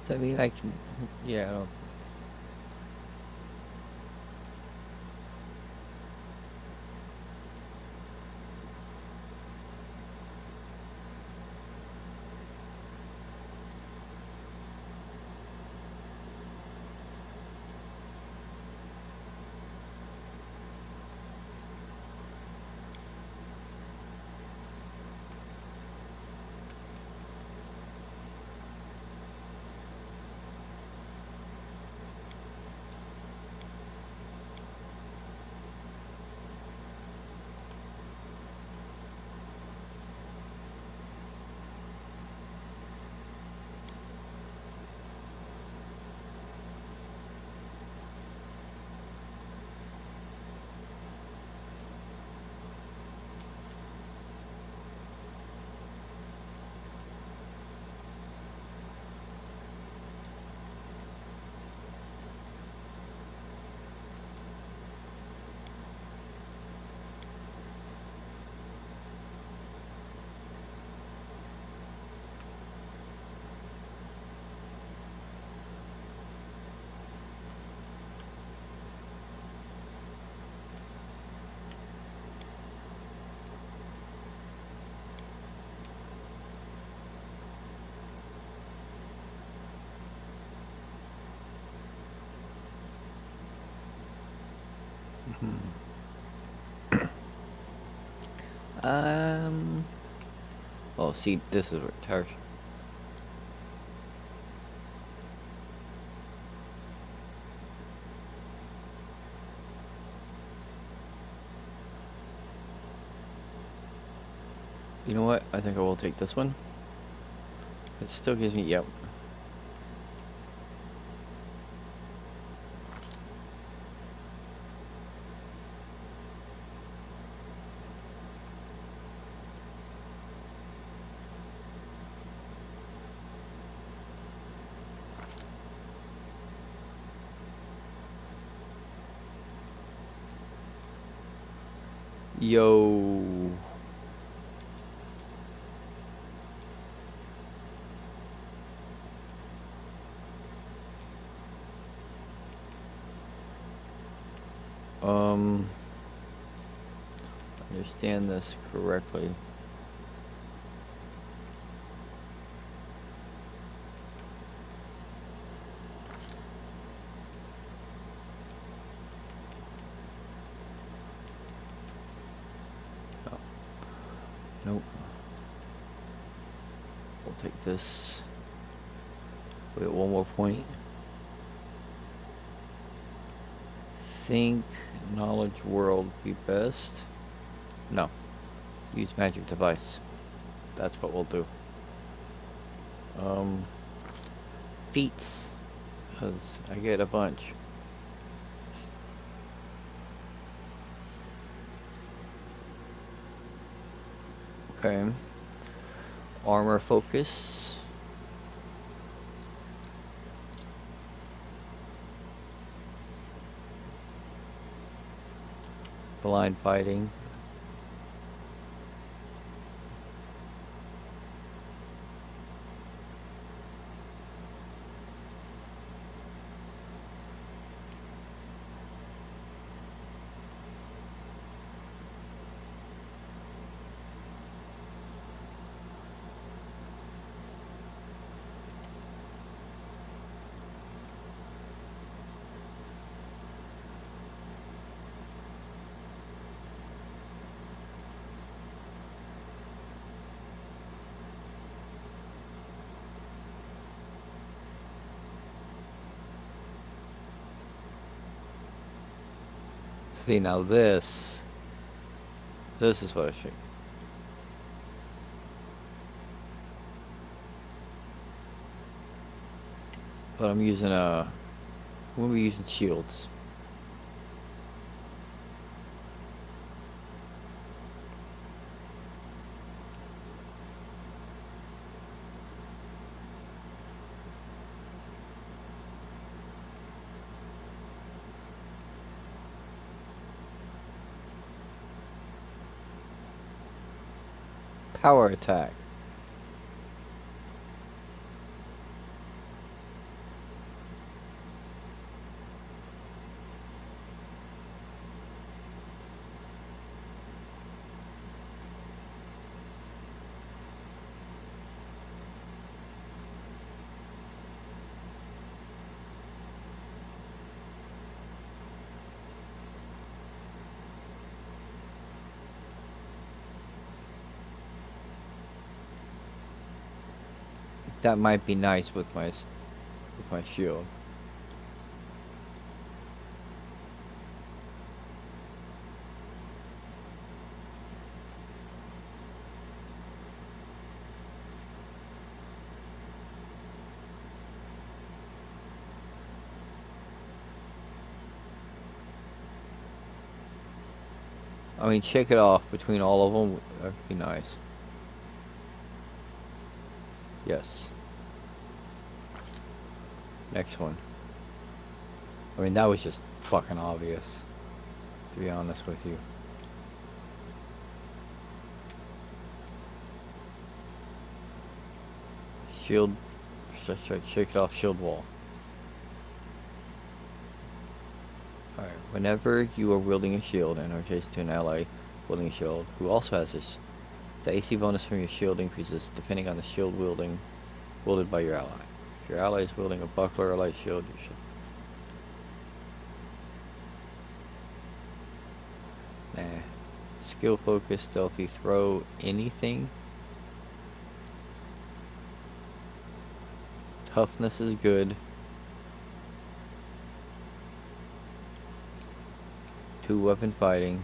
I mean, I can, yeah, I don't. Um. Oh, see, this is where it's harsh. You know what? I think I will take this one. It still gives me, yep. Yo. understand this correctly. Oh. Nope. We'll take this. Wait, one more point. Think knowledge world be best? No. Use magic device. That's what we'll do. Feats. Because I get a bunch. Okay. Armor focus. Blind fighting. See, now this is what I should. But I'm using we'll be using shields. Power attack. That might be nice with my shield. I mean, shake it off between all of them. That'd be nice. Yes. Next one. I mean, that was just fucking obvious, to be honest with you. Shield. Shake it off. Shield wall. Alright. Whenever you are wielding a shield and are adjacent to an ally wielding a shield who also has this, the AC bonus from your shield increases depending on the shield wielded by your ally. If your ally is wielding a buckler or light shield, you should. Nah. Skill focus, stealthy throw, anything. Toughness is good. 2 weapon fighting.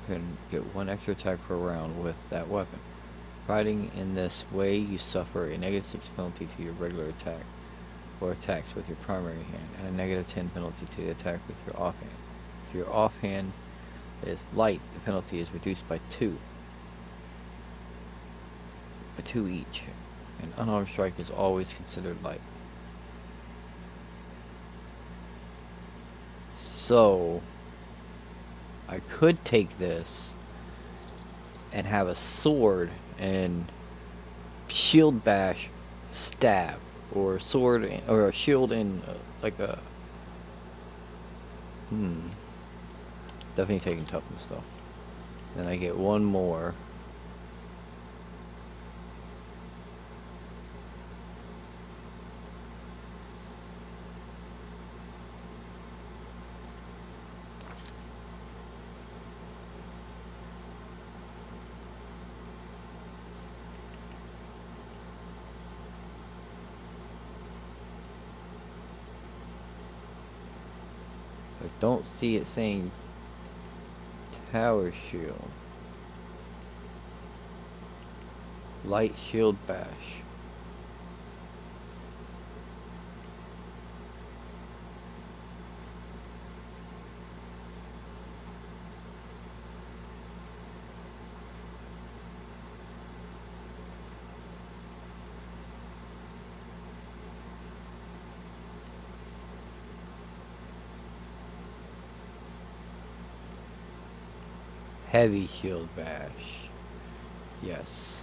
Can get 1 extra attack per round with that weapon. Fighting in this way, you suffer a -6 penalty to your regular attack or attacks with your primary hand, and a -10 penalty to the attack with your offhand. If your offhand is light, the penalty is reduced by 2. By 2 each. An unarmed strike is always considered light. So, I could take this and have a sword and shield bash stab, or sword or a shield and like a definitely taking toughness though. Then I get one more. I don't see it saying tower shield. Light shield bash. Heavy shield bash. Yes.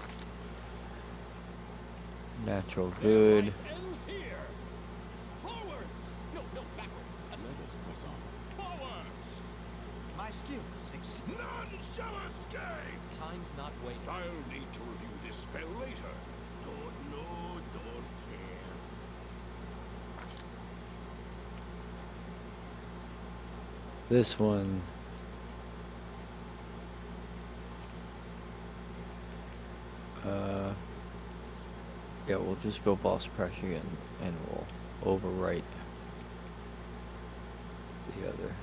Natural good. Life ends here. Forwards! No, backwards. Let us press on. Forwards! My skills None shall escape! time's not waiting. I'll need to review this spell later. Don't know, don't care. This one. Yeah, we'll just go boss pressure and we'll overwrite the other.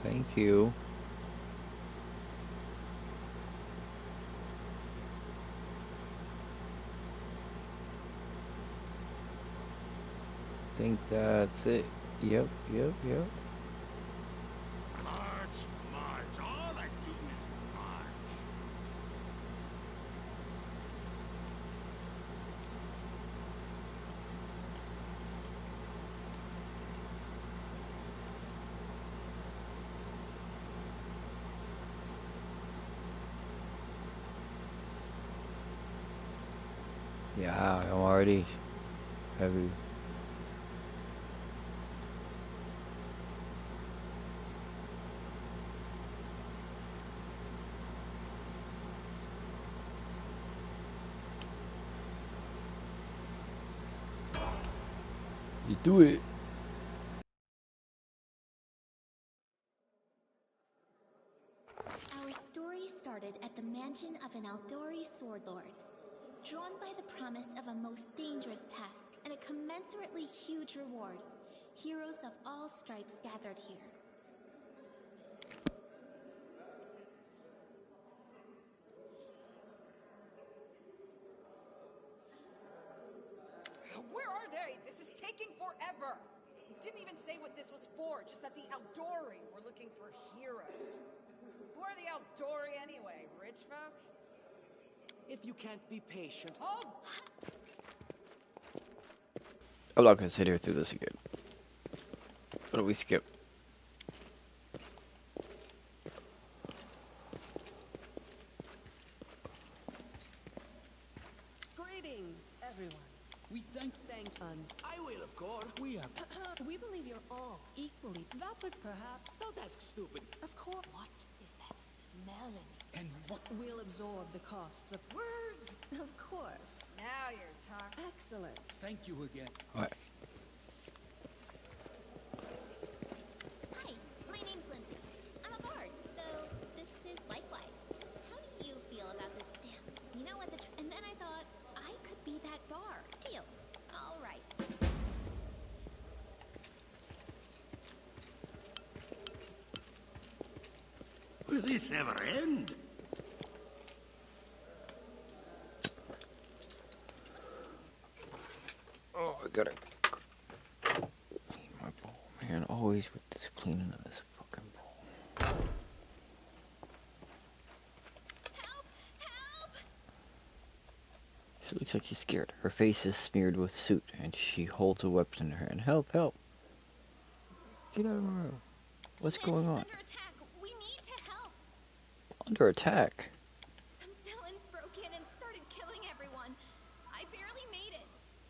Thank you. Think that's it. Yep. March. All I do is march. Yeah, I'm already heavy. You do it. Our story started at the mansion of an Aldori sword lord. Drawn by the promise of a most dangerous task and a commensurately huge reward, heroes of all stripes gathered here. Where are they? This is taking forever. It didn't even say what this was for, just that the Aldori were looking for heroes. Who are the Aldori anyway? Rich folk? If you can't be patient. Oh! I'm not gonna sit here through this again. What do we skip? Greetings, everyone. We thank I will, of course. we have We believe you're all equally. That's a perhaps. Don't ask stupid. Of course. What is that smell in the and what We'll absorb the costs of. Words! Of course. Now you're talking. Excellent. thank you again. Alright. Hi, my name's Lindsay. I'm a bard, though this is likewise. How do you feel about this damn? You know what? And then I thought I could be that bard. Deal. All right. this ever end? Oh, I gotta clean my bowl, man. Always with this cleaning of this fucking bowl. Help! Help! She looks like she's scared. Her face is smeared with soot, and she holds a weapon in her hand. Help, help! Get out of my room. What's going on? Under attack. We need to help. Under attack? Some villains broke in and started killing everyone. I barely made it.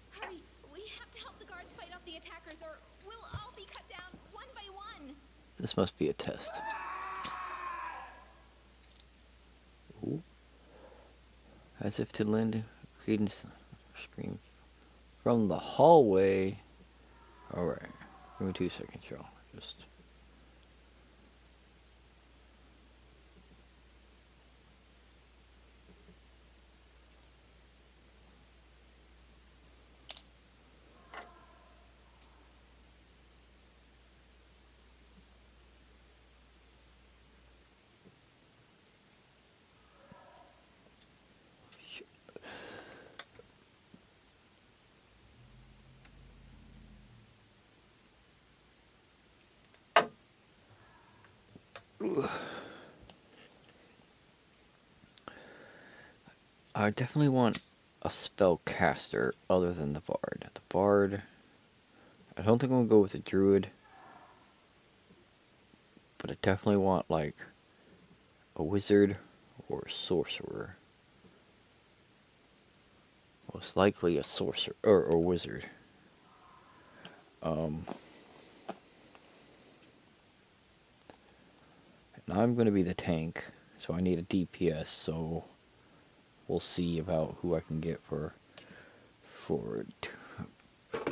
Hurry, we have to help the guards fight off the attackers or we'll all be cut down one by one. This must be a test. Ooh. As if to lend credence, scream from the hallway. Alright. Give me 2 seconds, y'all. Just... I definitely want a spellcaster other than the bard. The bard, I don't think I'm gonna go with the druid, but I definitely want like a wizard or a sorcerer. Most likely a sorcerer or wizard. And I'm gonna be the tank, so I need a DPS. So we'll see about who I can get for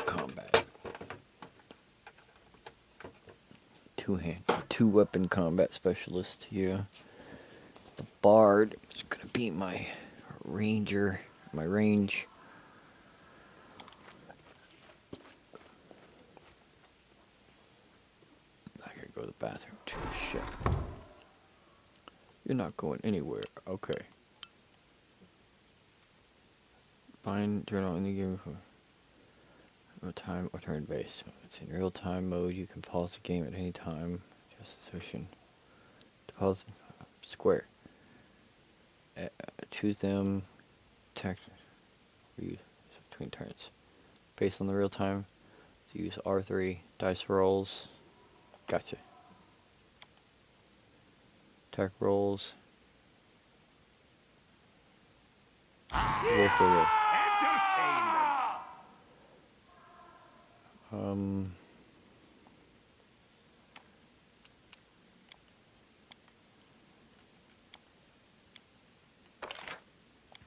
combat. Two weapon combat specialist. Yeah. The bard is gonna be my ranger. My range. I gotta go to the bathroom too. Shit. You're not going anywhere. Okay. Find journal in the game for real time or turn based. So it's in real time mode. You can pause the game at any time. Just a session. To pause square. Choose them. Text. Read between turns. Based on the real time. So use R3 dice rolls. Gotcha. Attack rolls. Roll for roll. Entertainment.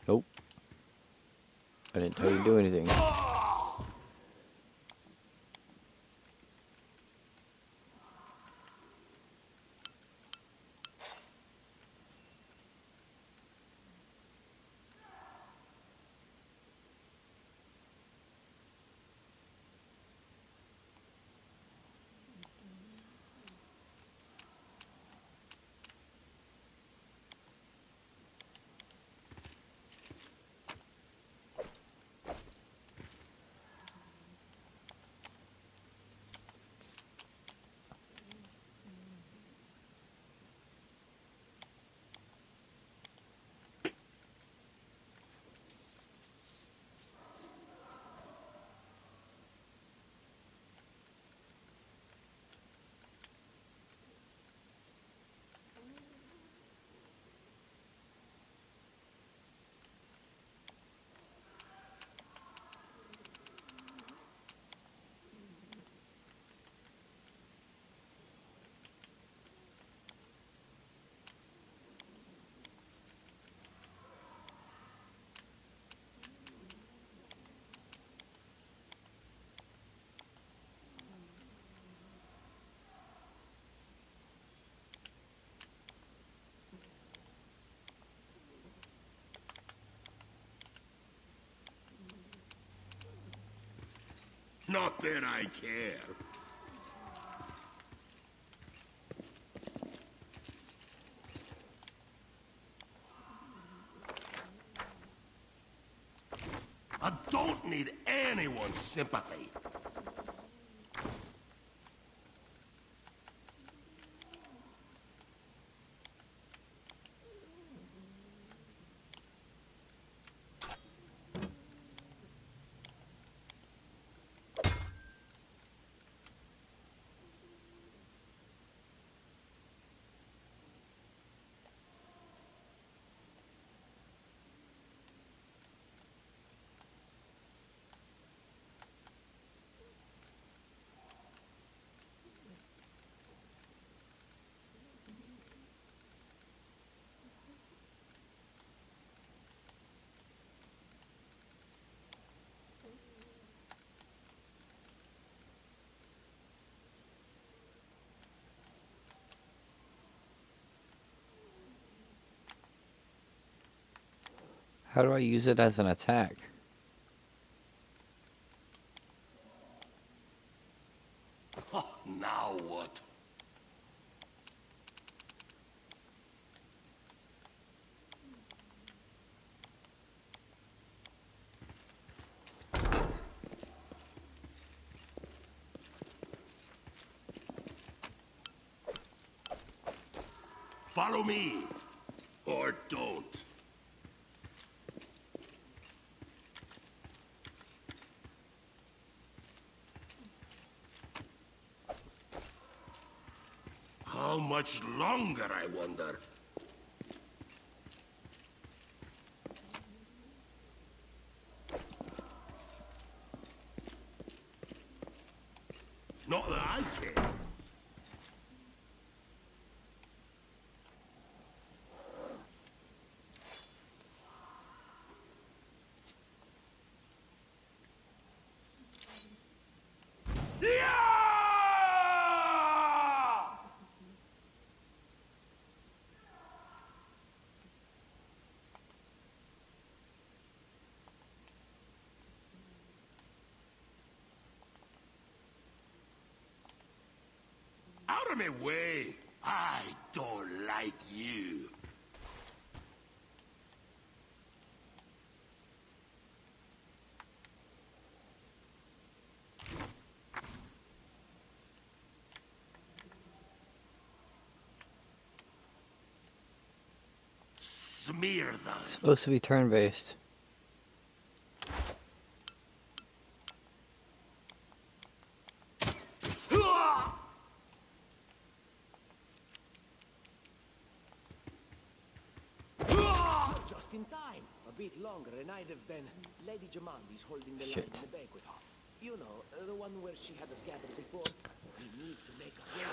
Nope. I didn't tell you to do anything. Not that I care. I don't need anyone's sympathy. How do I use it as an attack? Oh, now what? Follow me, or don't. How much longer, I wonder? Not that I care. Out of my way! I don't like you. Smear them. Supposed to be turn-based. Just in time. A bit longer and I'd have been... Lady Jamandi's holding the line Shit. in the banquet hall. You know, the one where she had us gathered before. We need to make a break.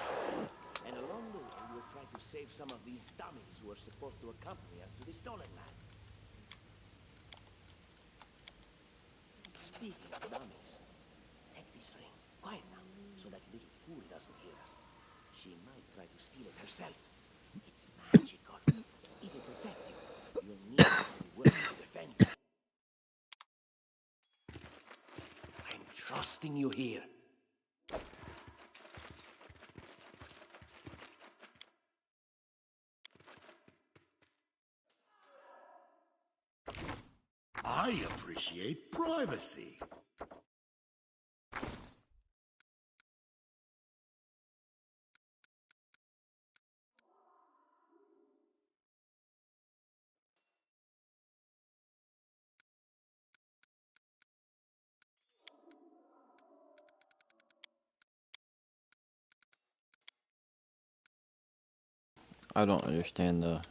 And along the way, we'll try to save some of these dummies who are supposed to accompany us to the Stolen Lands. Speaking of dummies, take this ring. Quiet now, so that little fool doesn't hear us. She might try to steal it herself. It's magical. It'll protect you. You'll need it to be worth to defend you. I'm trusting you here. I appreciate privacy. I don't understand the...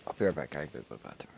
I'll be right back. I gotta go to the bathroom.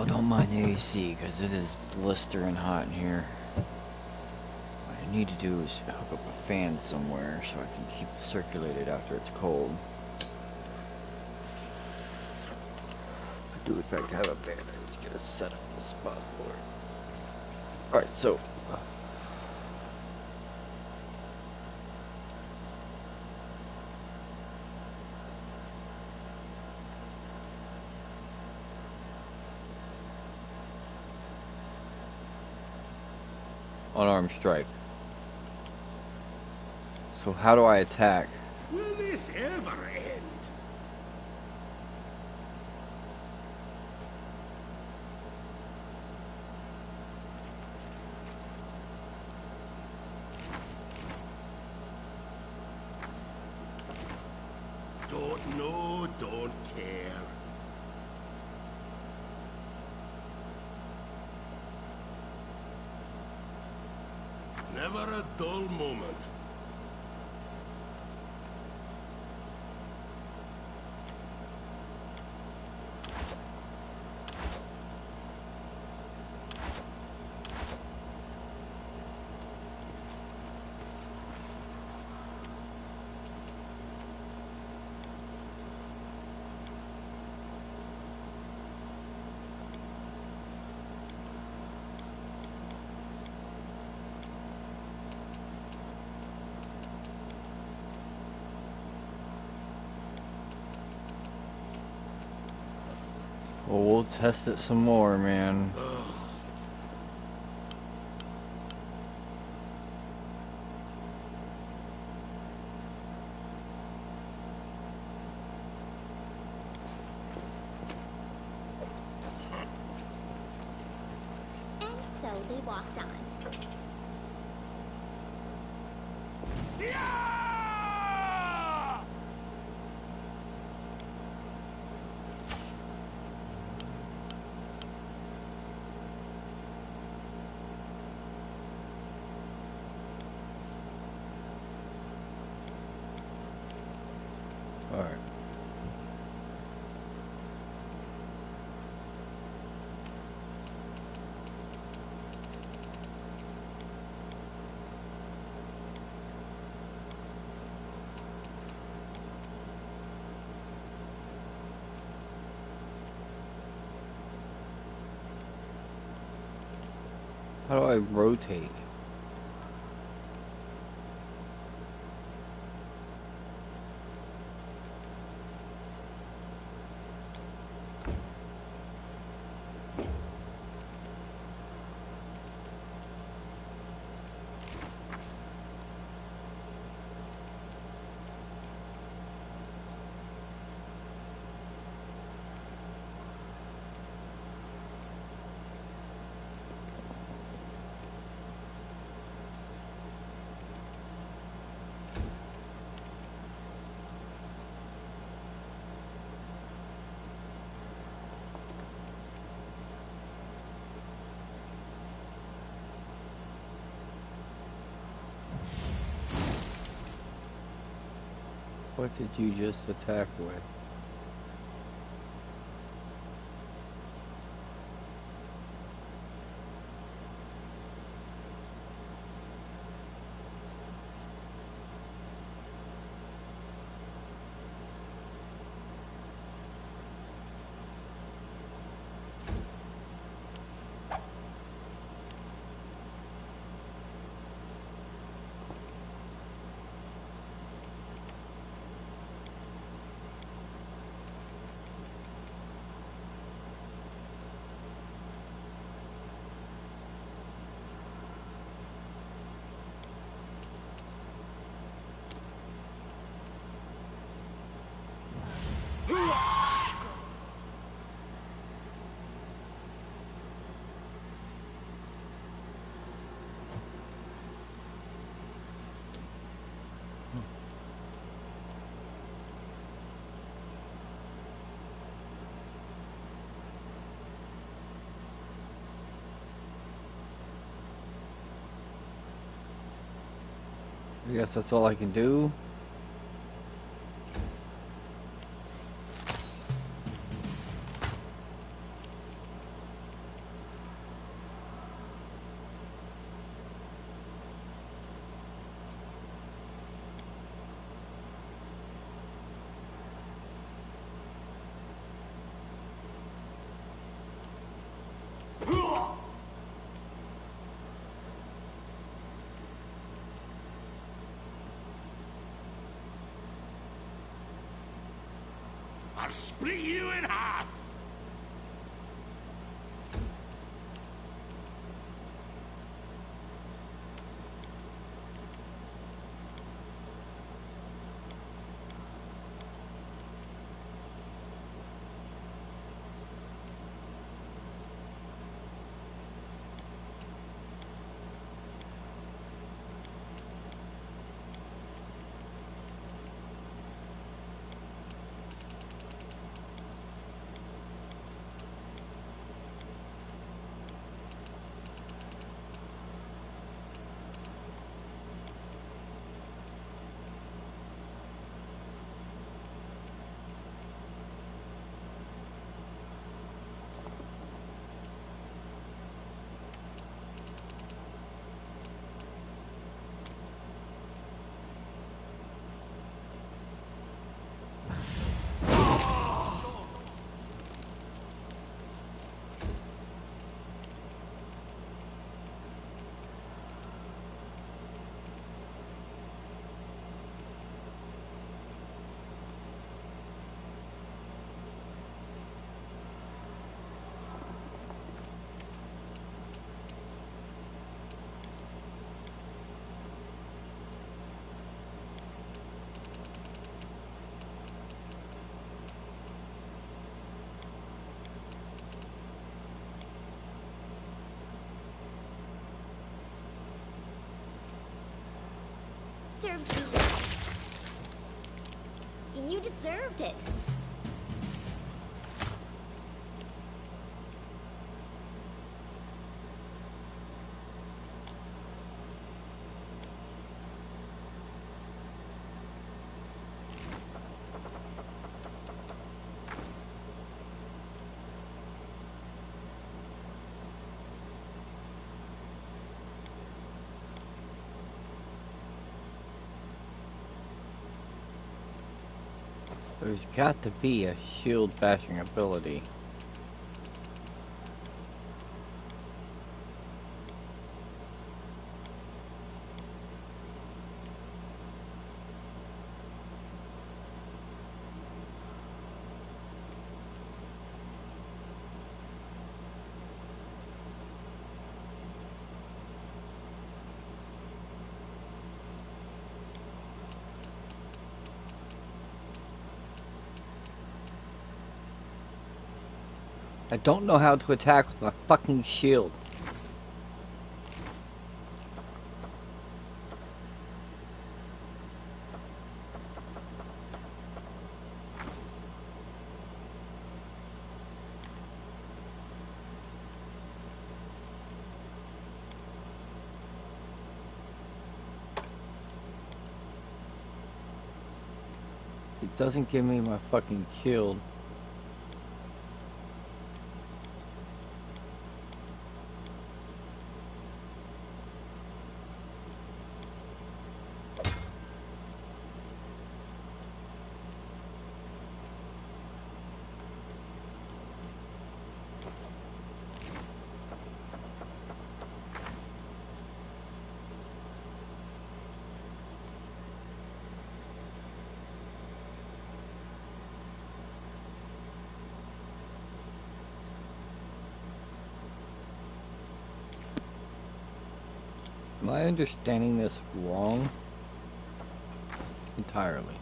Oh, don't mind the AC, because it is blistering hot in here. What I need to do is hook up a fan somewhere so I can keep it circulated after it's cold. I do in fact have a fan, I just gotta set up the spot for it. Alright, so... unarmed strike. So how do I attack? Will this ever end? Don't know, don't care. Never a dull moment. Well, we'll test it some more, man. And so they walked on. Alright. How do I rotate? What did you just attack with? I guess that's all I can do. I'll split you in half! Serves you. You deserved it. There's got to be a shield bashing ability. I don't know how to attack with my fucking shield. It doesn't give me my fucking shield. Am I understanding this wrong? Entirely.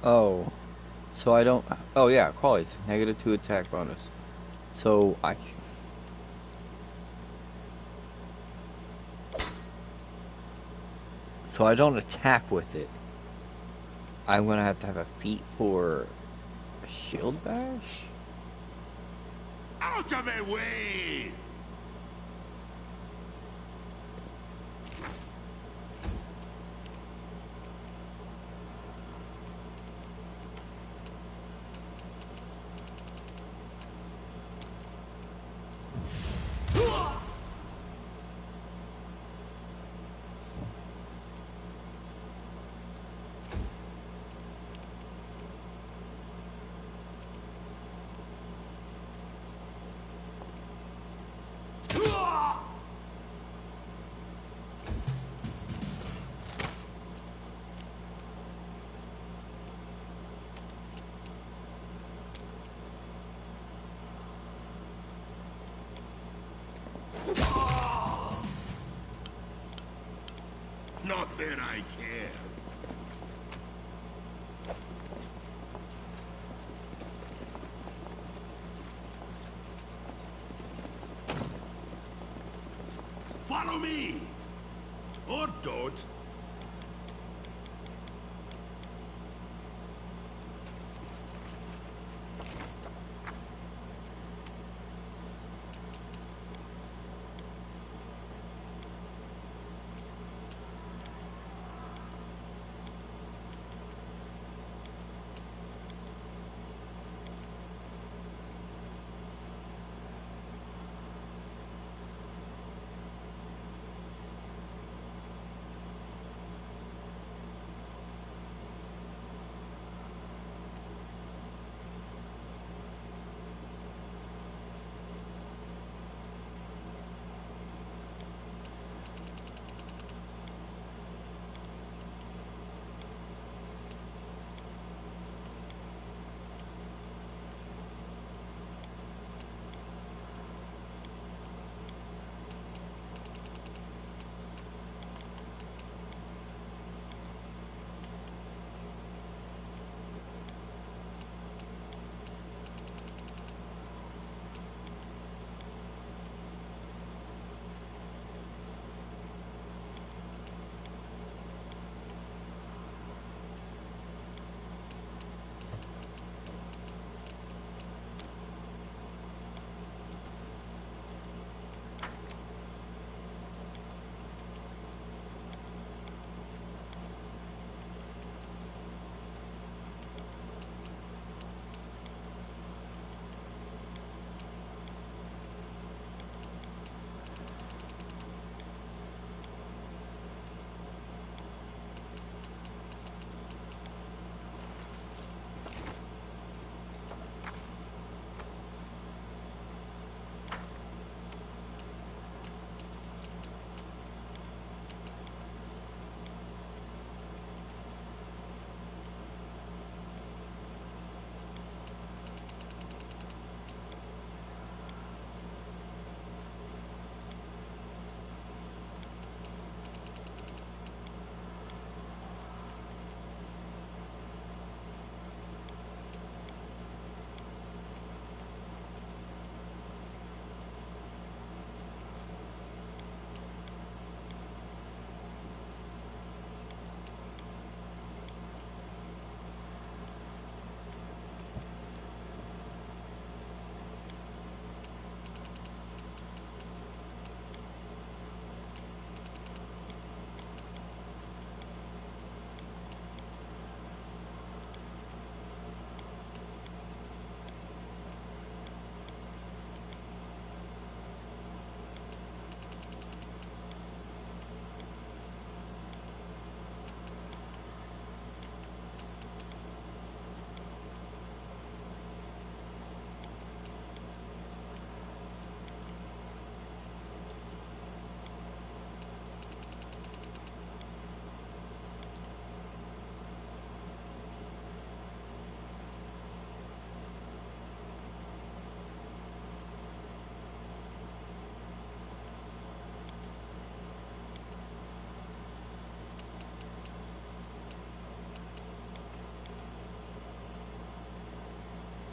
Oh. So I don't... Oh yeah, qualities. -2 attack bonus. So I... So I don't attack with it. I'm gonna have to have a feat for a shield bash? Out of my way! Not that I care. Follow me! Or don't.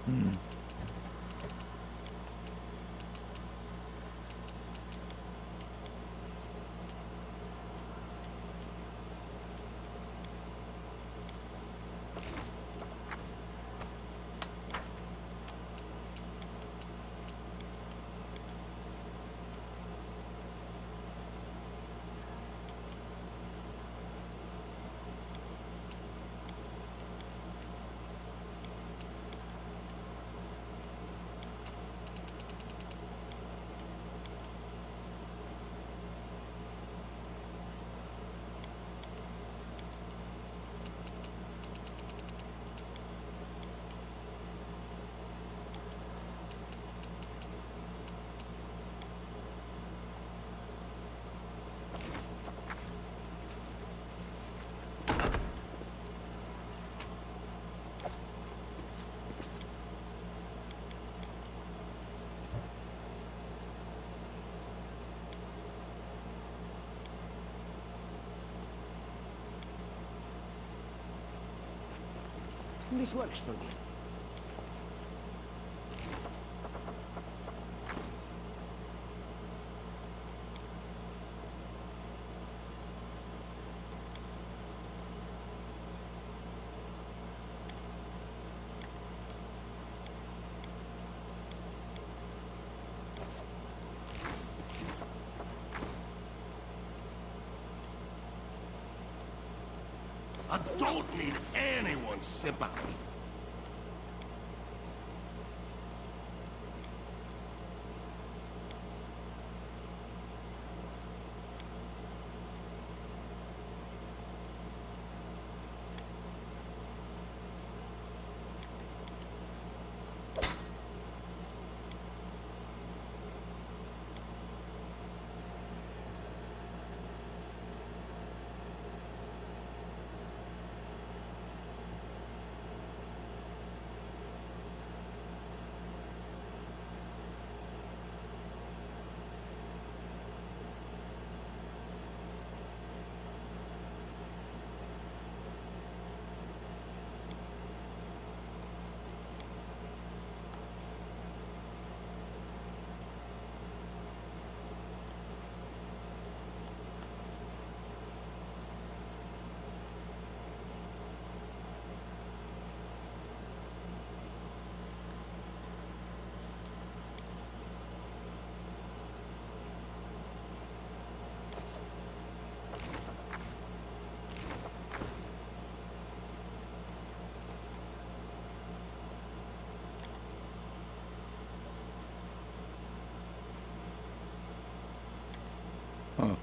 Hmm. This works for me. I don't need anyone's sympathy. Huh.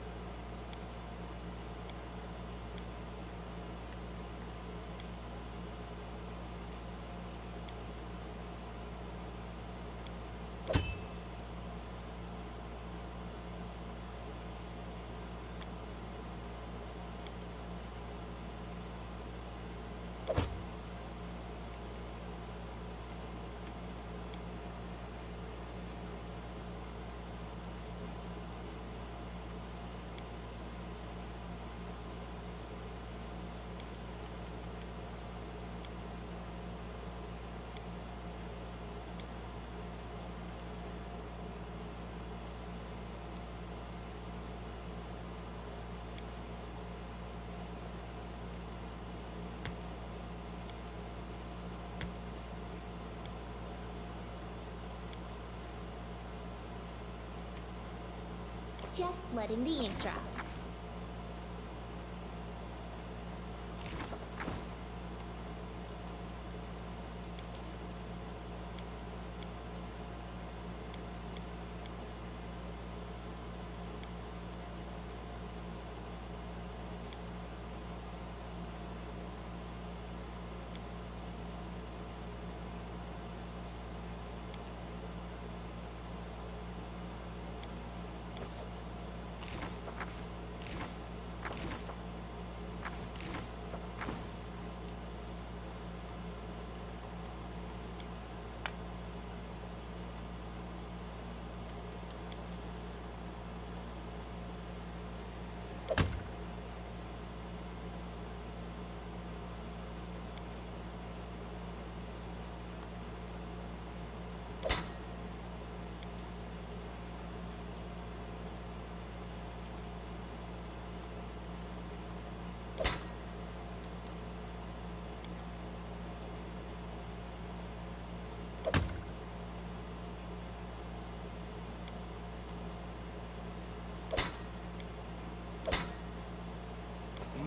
Just letting the ink drop.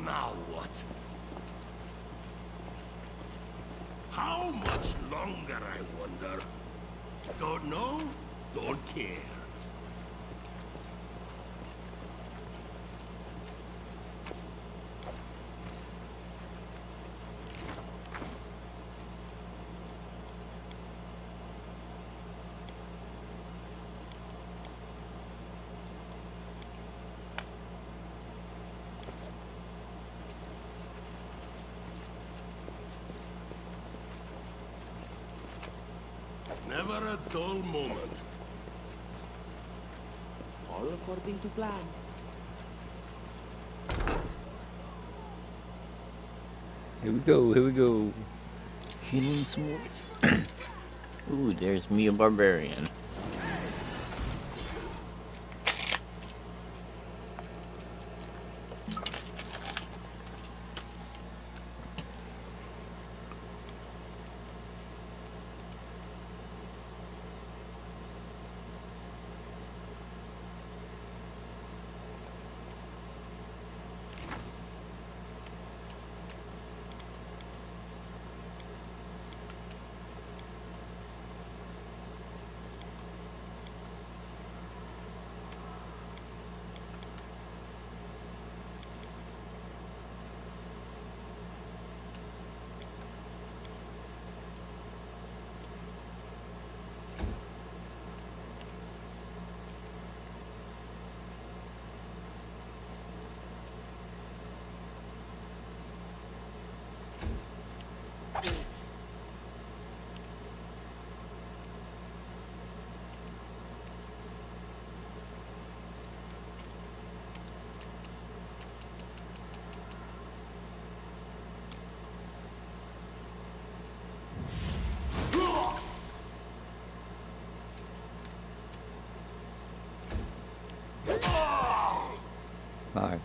Now what? How much longer, I wonder? Don't know? Don't care. Never a dull moment. All according to plan. Here we go, here we go. Feeling smooth. Ooh, there's me, a barbarian. Nice.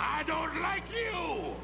I don't like you!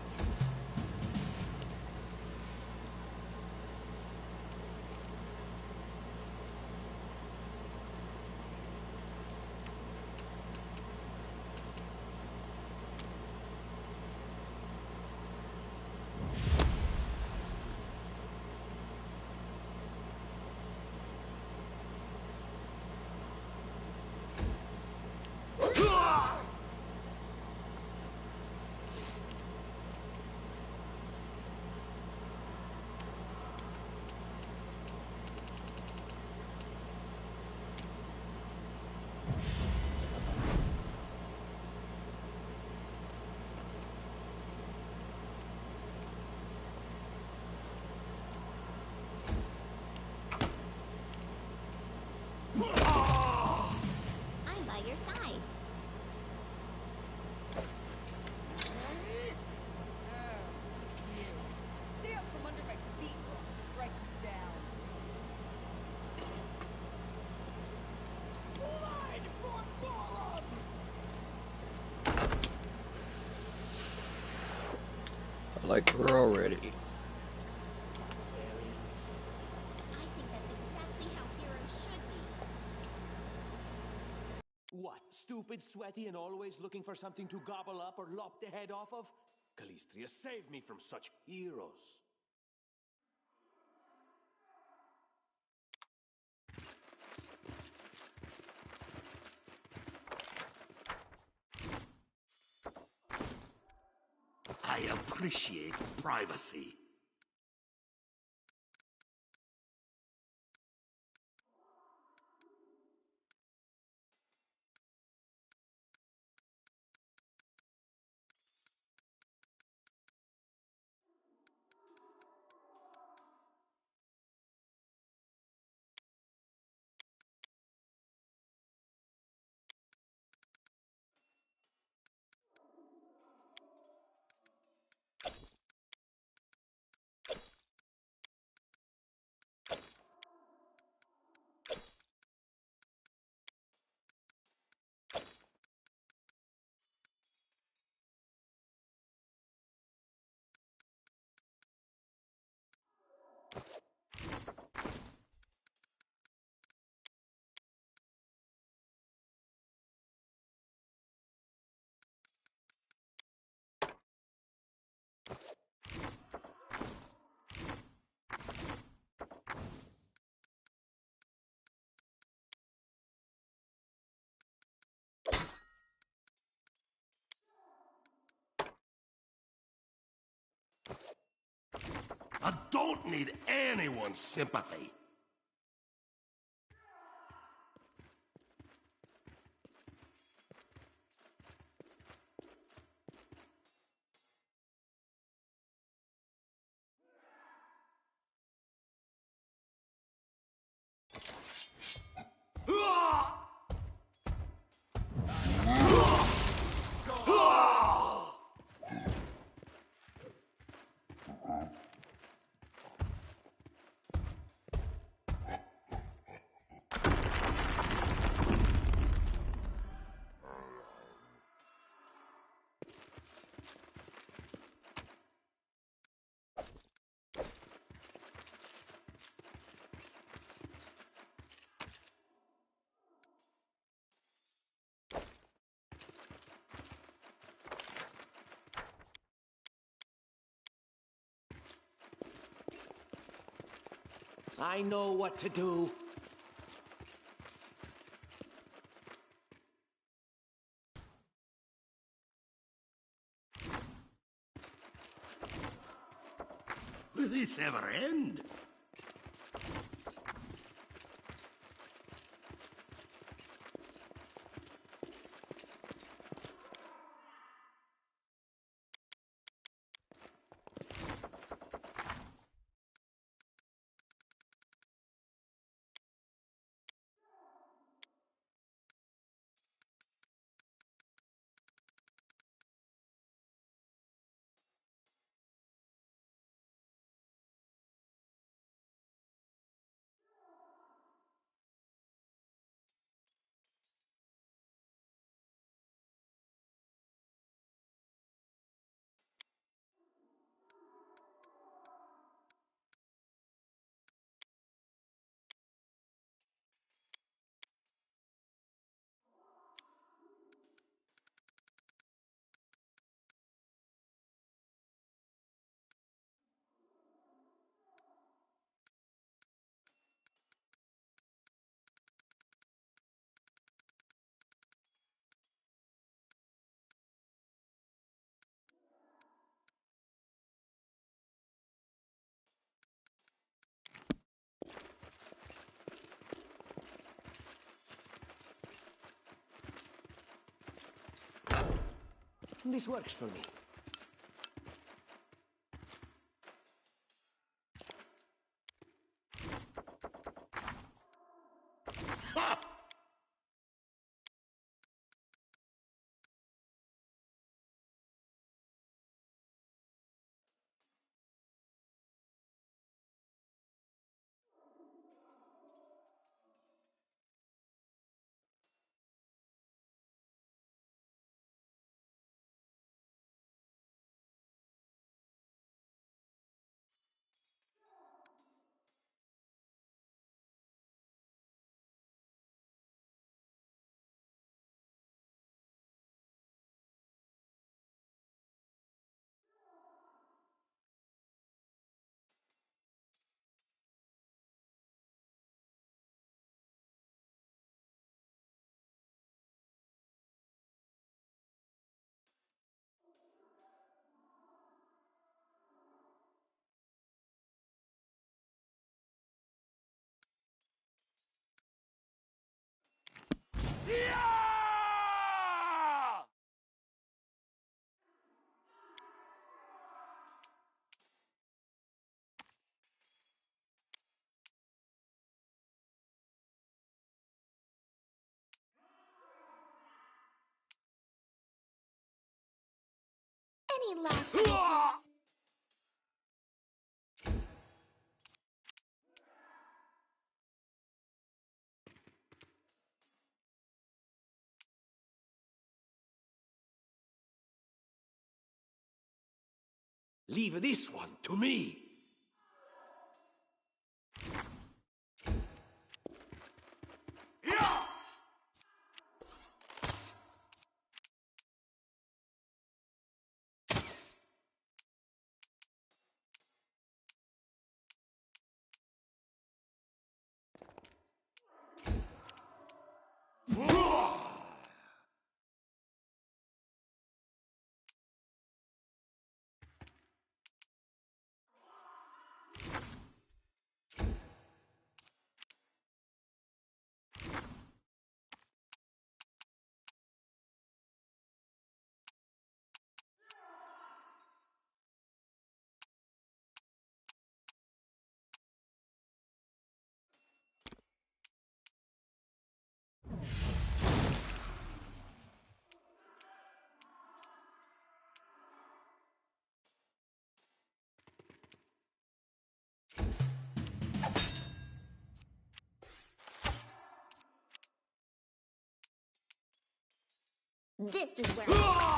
I'm by your side. Stay up from under my feet or I'll strike you down. Blood for Gorum! Like we're already. I think that's exactly how heroes should be. What, stupid, sweaty, and always looking for something to gobble up or lop the head off of? Calistria, save me from such heroes. I appreciate privacy. I don't need anyone's sympathy. I know what to do. Will this ever end? This works for me. Any last wishes? Leave this one to me. This is where I'm resting.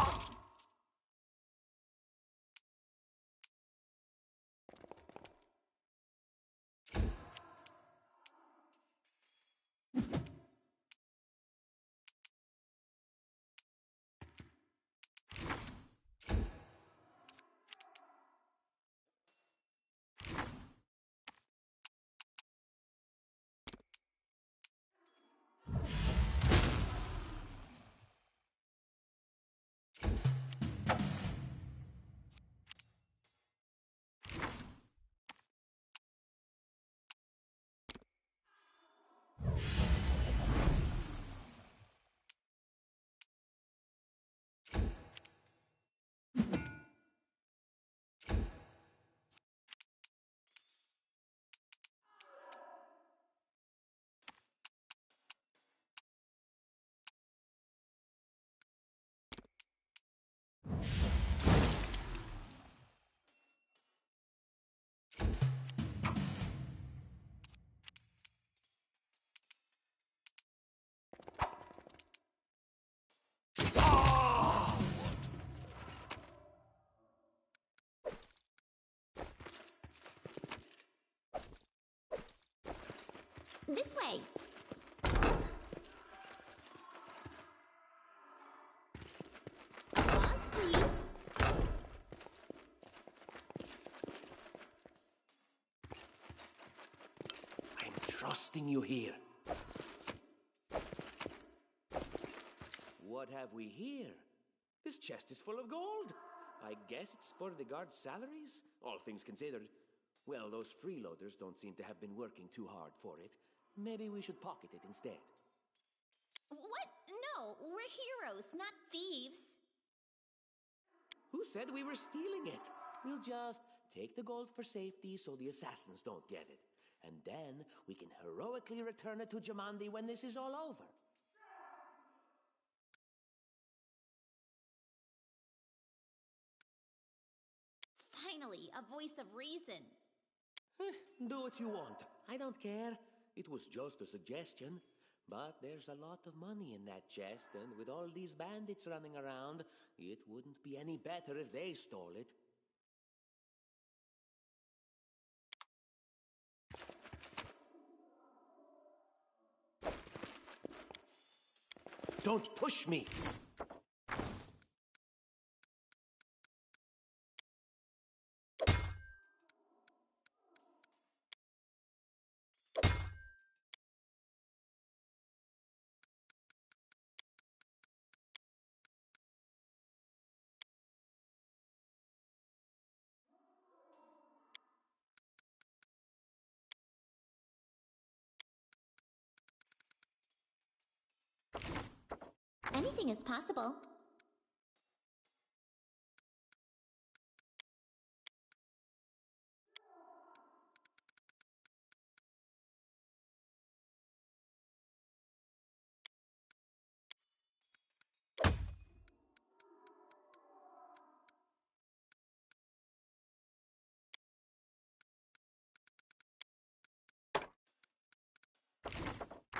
This way. Applause, please. I'm trusting you here. What have we here? This chest is full of gold. I guess it's for the guards' salaries, all things considered. Well, those freeloaders don't seem to have been working too hard for it. Maybe we should pocket it instead. What? No, we're heroes, not thieves. Who said we were stealing it? We'll just take the gold for safety so the assassins don't get it. And then we can heroically return it to Jamandi when this is all over. Finally, a voice of reason. Do what you want. I don't care. It was just a suggestion. But there's a lot of money in that chest, and with all these bandits running around, it wouldn't be any better if they stole it. Don't push me! Anything is possible.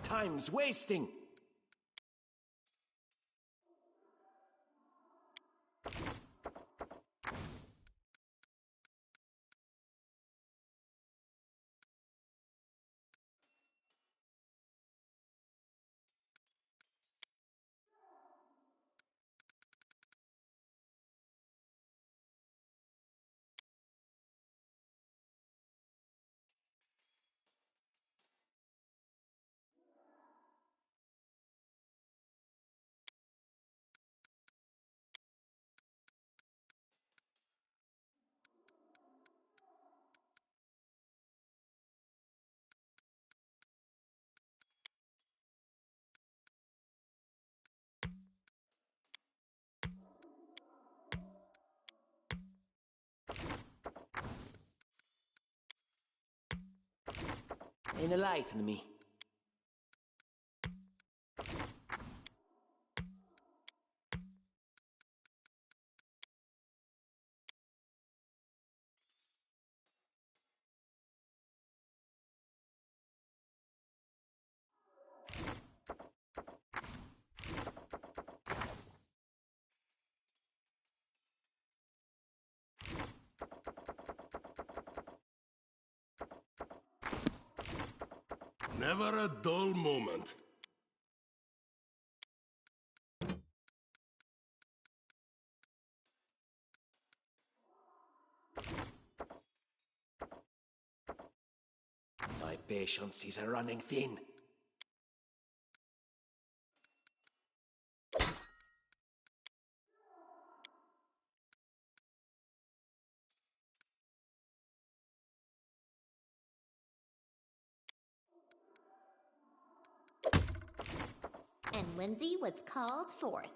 Time's wasting! Enlighten me. Never a dull moment. My patience is running thin. And Lindsay was called forth.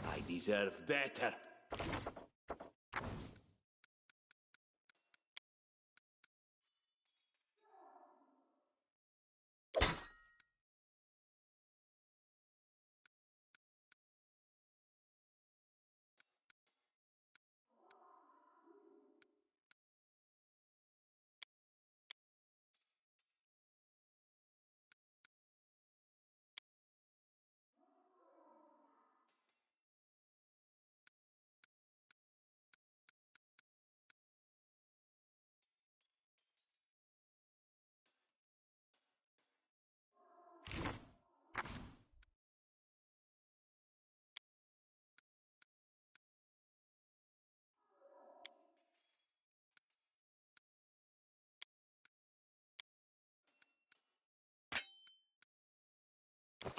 I deserve better.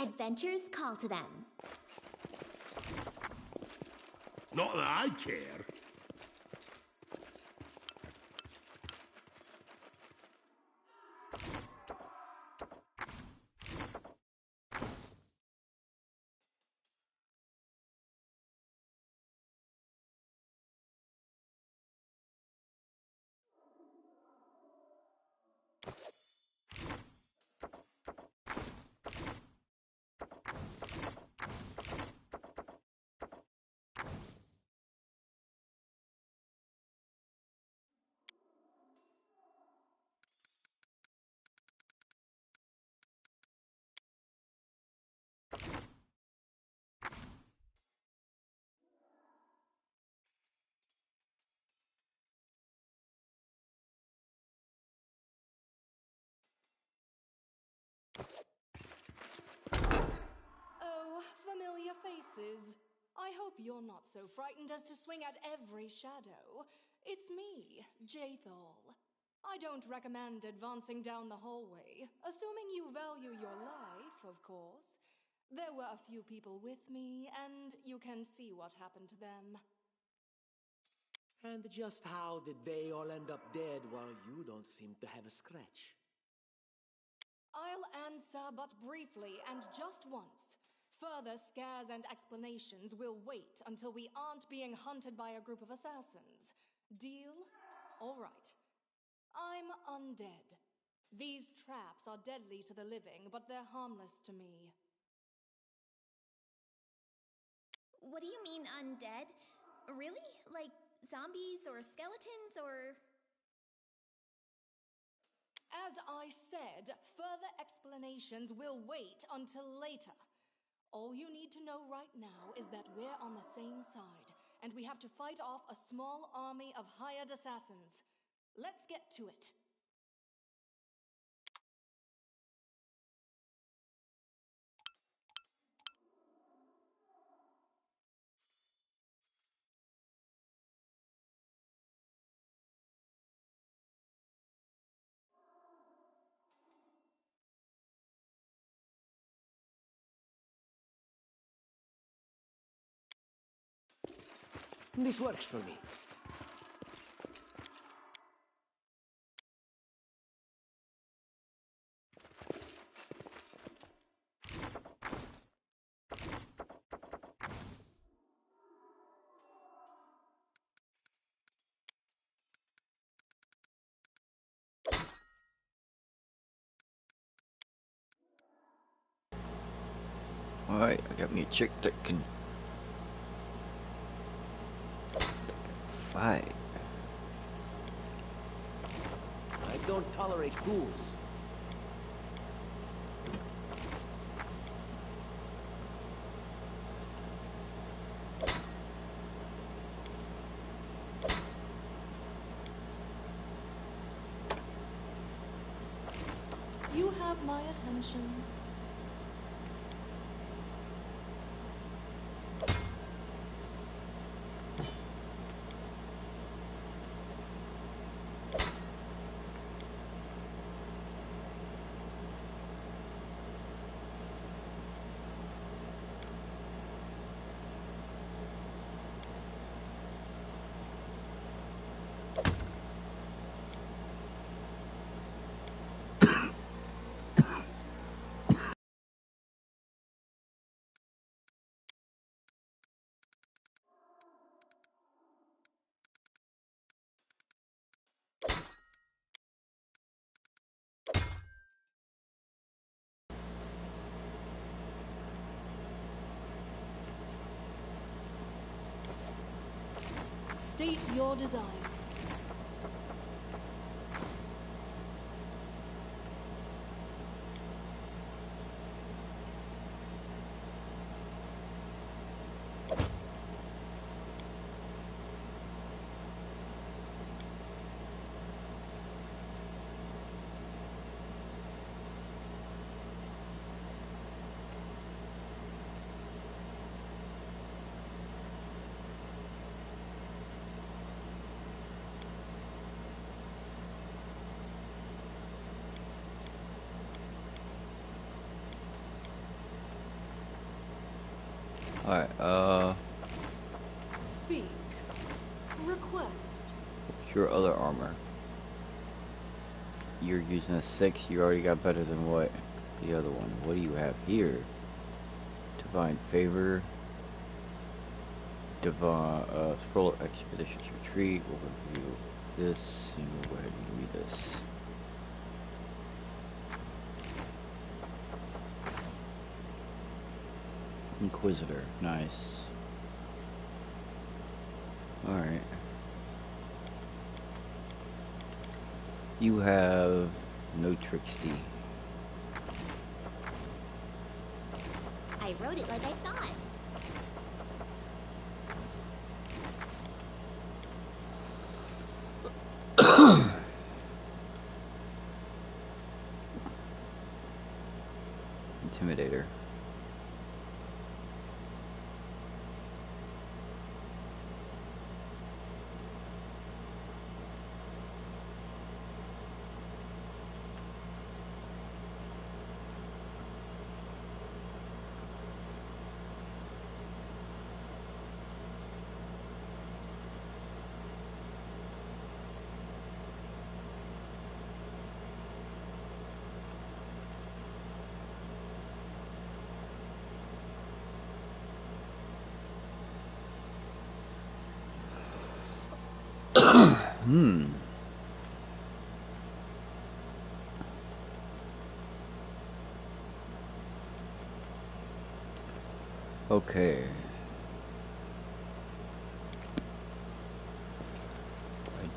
Adventures call to them. Not that I care. Oh, familiar faces. I hope you're not so frightened as to swing at every shadow. It's me, Jathal. I don't recommend advancing down the hallway, assuming you value your life, of course. There were a few people with me, and you can see what happened to them. And just how did they all end up dead while you don't seem to have a scratch? I'll answer but briefly and just once. Further scares and explanations will wait until we aren't being hunted by a group of assassins. Deal? All right. I'm undead. These traps are deadly to the living, but they're harmless to me. What do you mean undead? Really? Like zombies or skeletons or... As I said, further explanations will wait until later. All you need to know right now is that we're on the same side, and we have to fight off a small army of hired assassins. Let's get to it. This works for me. Alright, I got me a chick that can fight. I don't tolerate fools. You have my attention. State your design. Alright, Speak. Request. your other armor. You're using a 6, you already got better than what? The other one. What do you have here? Divine Favor. Scroll of Expeditions Retreat. We'll review this, and we'll go ahead and give me this. Inquisitor, nice. Alright. You have no tricksty. I wrote it like I saw it. Intimidator. Okay.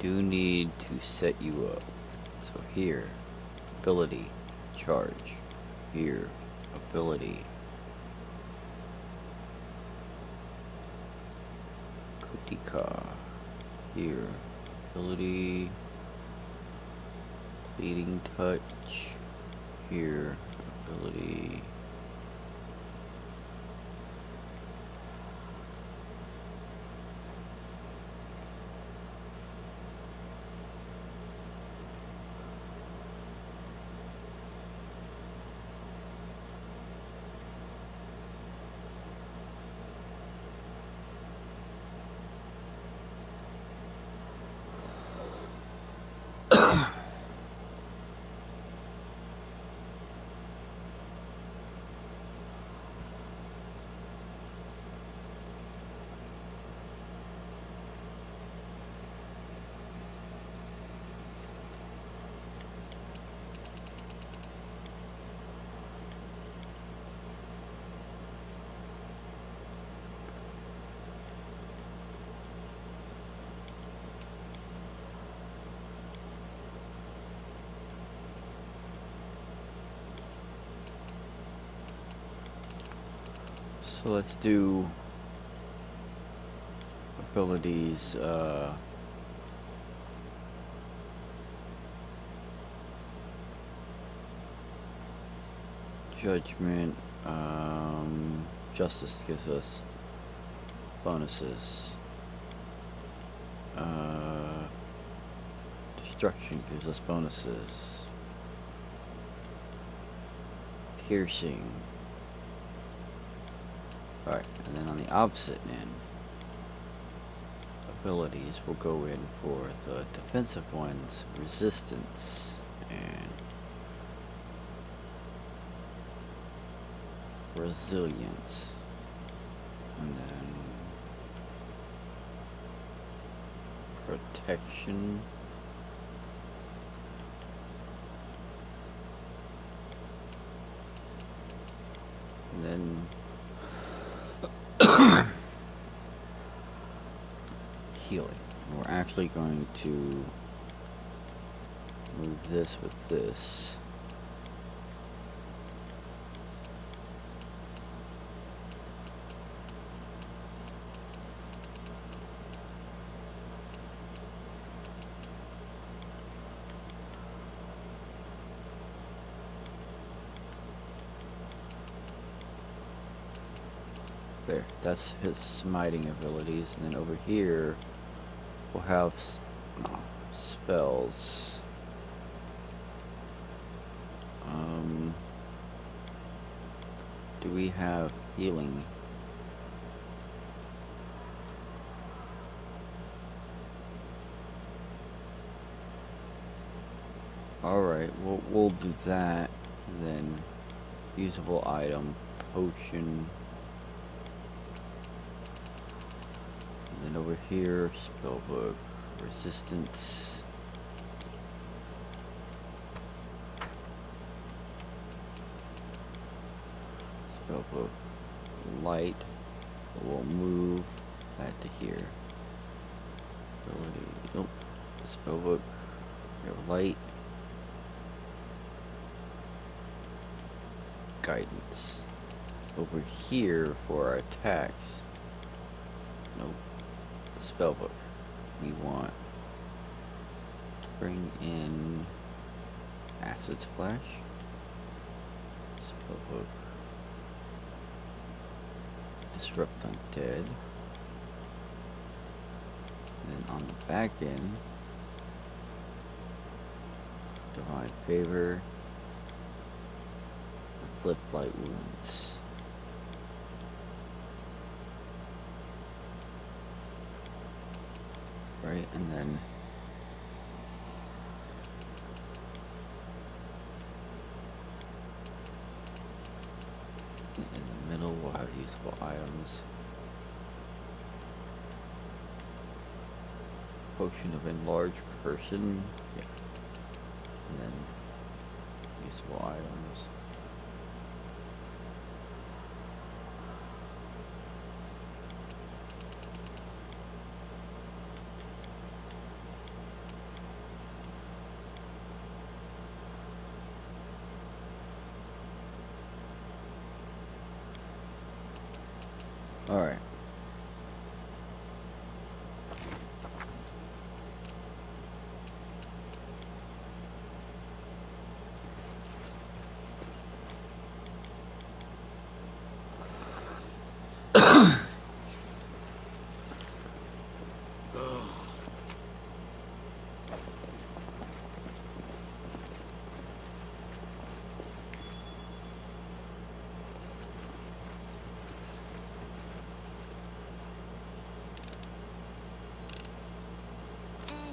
do need to set you up. So here, ability, charge. Here, ability. Kutika. Here, ability. Leading touch. Here, ability. So let's do abilities, judgment, justice gives us bonuses, destruction gives us bonuses, piercing. Alright, and then on the opposite end, abilities will go in for the defensive ones, resistance, and resilience, and then protection, and then healing. We're actually going to move this with this. There, that's his smiting abilities, and then over here we'll have spells. Do we have healing? Alright, we'll do that, then usable item, potion. And then over here, spellbook, resistance. Spellbook, light. We'll move that to here. Ability, nope. Spellbook, we have light. Guidance. Over here for our attacks. Nope. Spellbook. We want to bring in Acid Splash. Spellbook. Disrupt Undead. And then on the back end, Divine Favor. Inflict Light Wounds. Right, and then in the middle we'll have usable items. Potion of Enlarged Person. Yeah. And then usable items. Alright.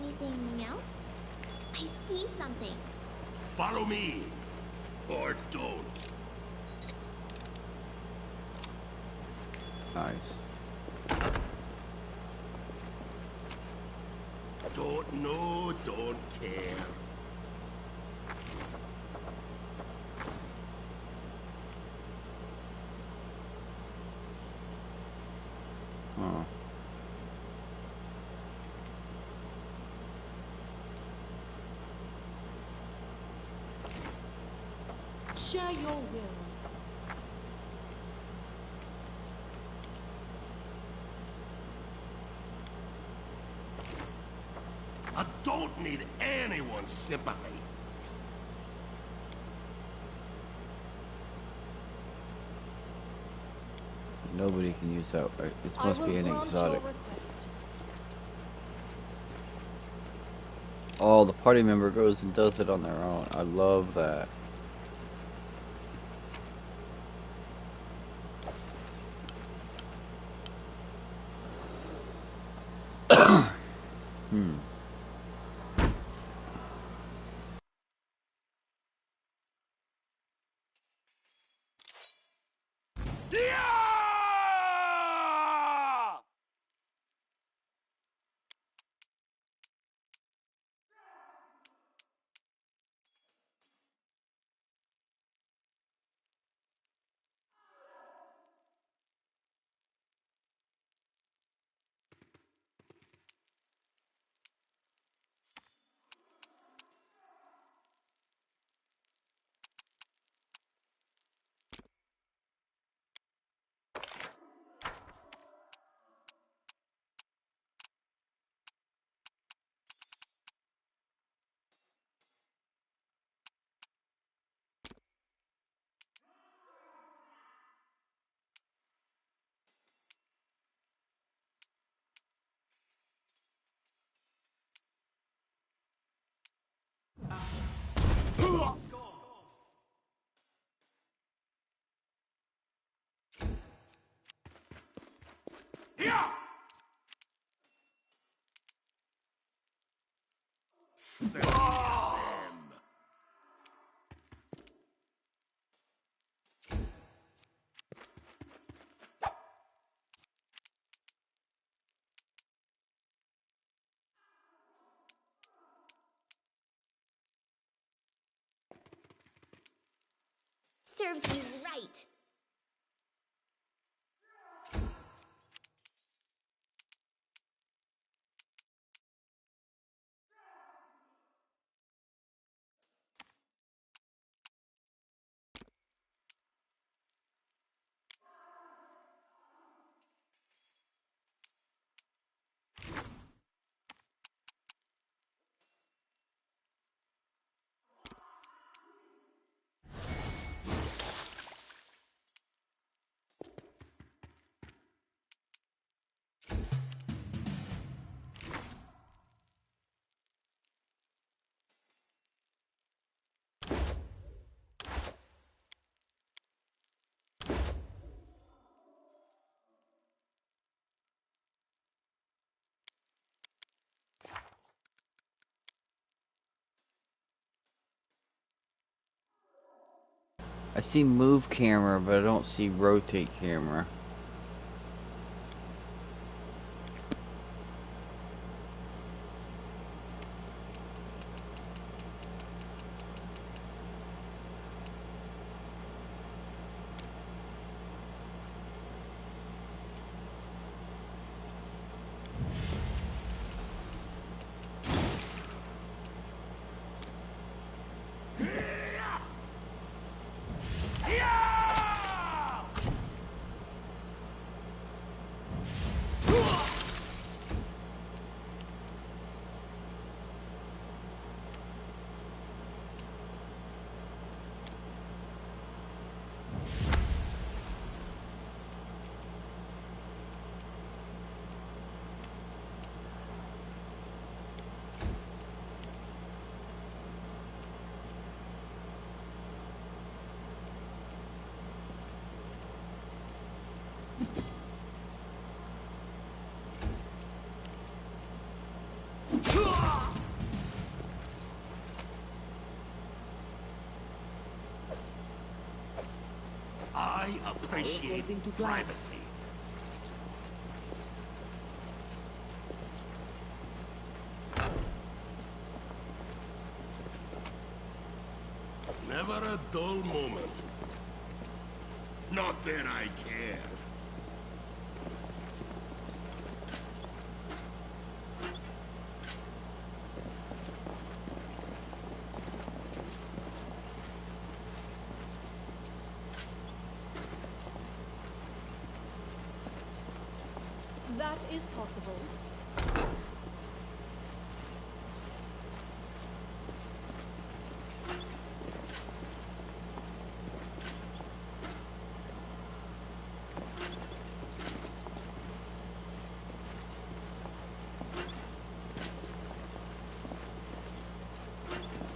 Anything else? I see something. Follow me. Or don't. Nice. Don't know, don't care. Huh. Share your will. I don't need anyone's sympathy. Nobody can use that. It I must will be an grant exotic. your request. Oh, the party member goes and does it on their own. I love that. Hmm. Serves you right. I see move camera, but I don't see rotate camera. I appreciate according to plan. privacy. Never a dull moment. Not that I care. That is possible.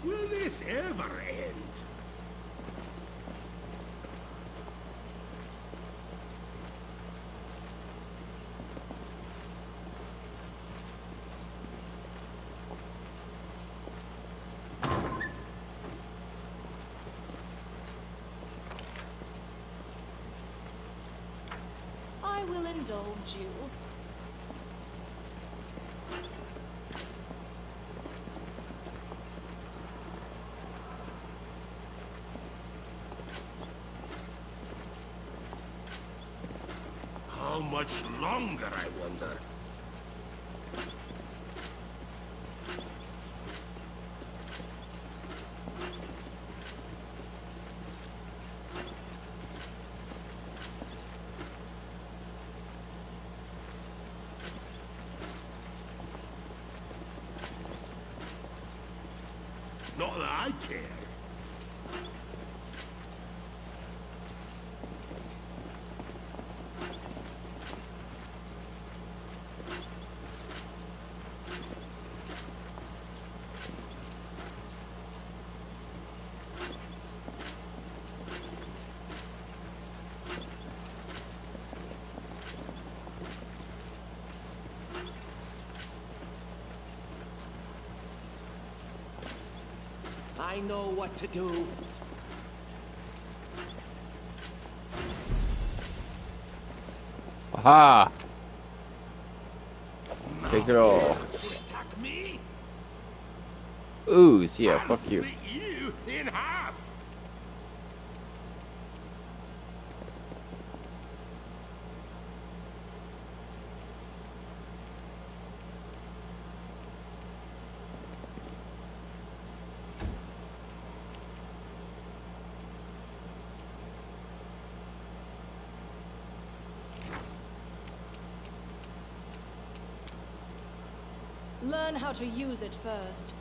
Will this ever end? I will indulge you. How much longer, I wonder? Not that I care. I know what to do. Aha! Take it all. Attack me? Ooze, yeah, I'll fuck you. split you in half. Learn how to use it first.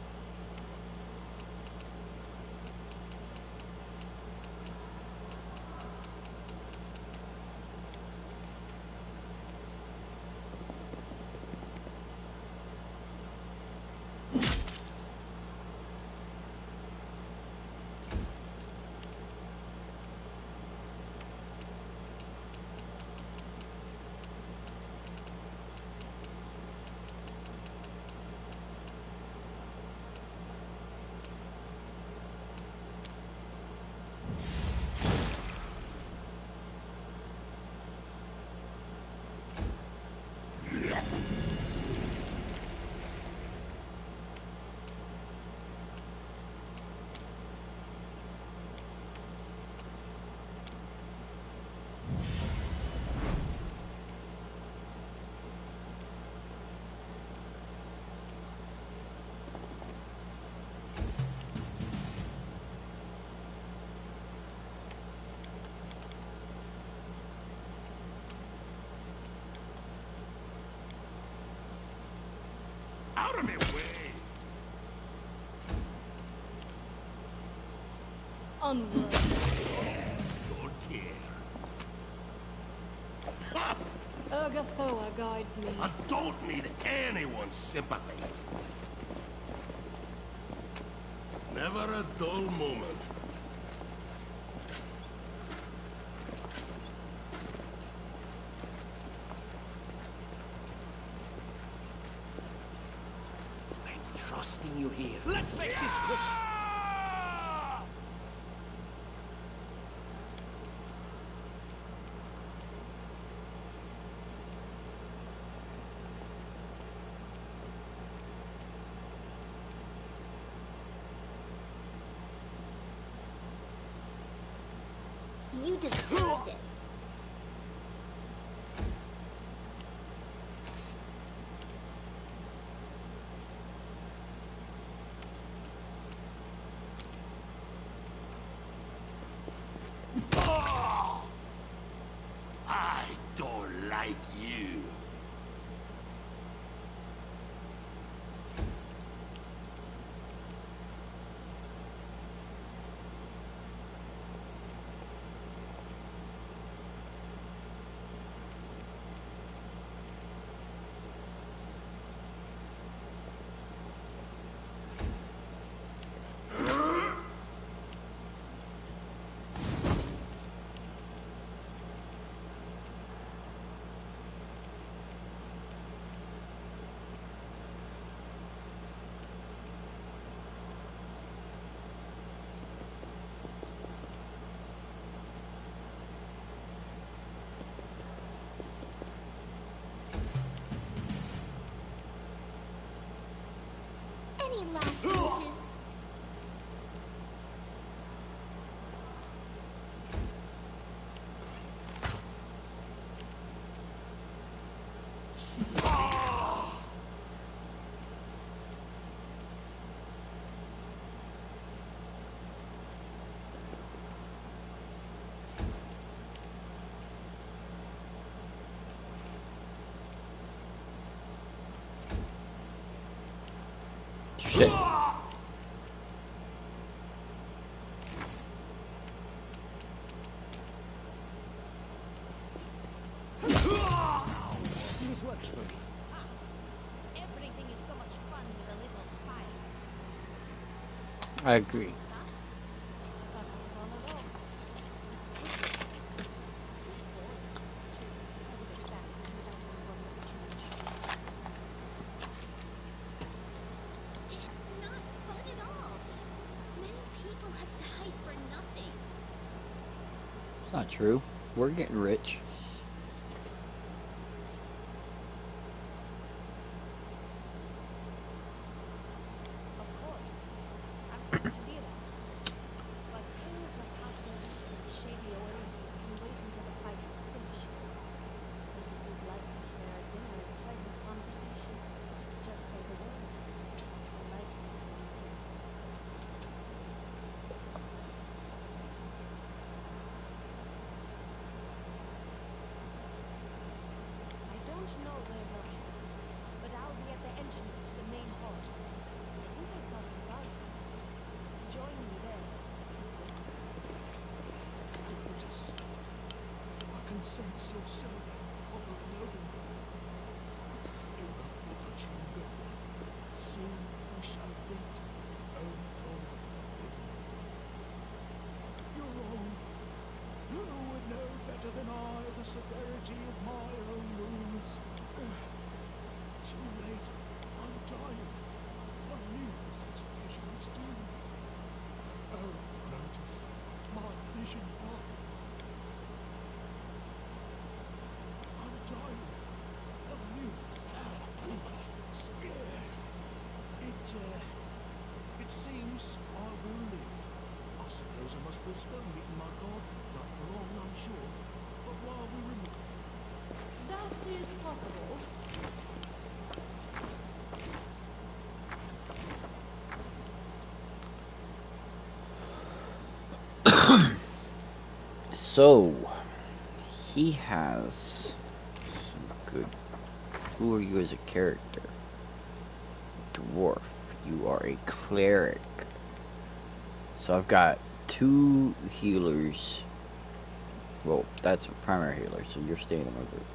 Out of my way! Onward. Don't care. Ha! Urgathoa guides me. I don't need anyone's sympathy. Never a dull moment. I'm trusting you here. Let's make this quick. You deserved it. I don't like you. Any last wishes? Shit. This works for me. Everything is so much fun with a little fire. I agree. I thought I was all alone. It's a pity. Pretty boring, chasing furry assassins without anyone with a change. It's not fun at all. Many people have died for nothing. It's not true. We're getting rich. Of course, I'm from Tadira. But tales of hot deserts and shady oases can wait until the fight has finished. And if you'd like to share a dinner and pleasant conversation, just say the word. I like meeting friends. I don't know where you're headed, but I'll be at the entrance to the main hall. I think I saw some guards there. Join me there if you would. Lotus, I can sense your silhouette hovering over me. It won't be much longer. Soon we shall meet, O Lord Oblivion. You're wrong. You would know better than I the severity of my own wounds. Too late. I'm dying. I knew this expedition was doomed. Oh, Lotus, my vision darkens. I'm dying. I knew this. Spear. It seems I will live. I suppose I must postpone meeting my god. Not for long, I'm sure. But while we're in the... That is possible. So, he has some good. Who are you as a character? Dwarf. You are a cleric. So I've got 2 healers. Well, that's a primary healer, so you're staying in my group.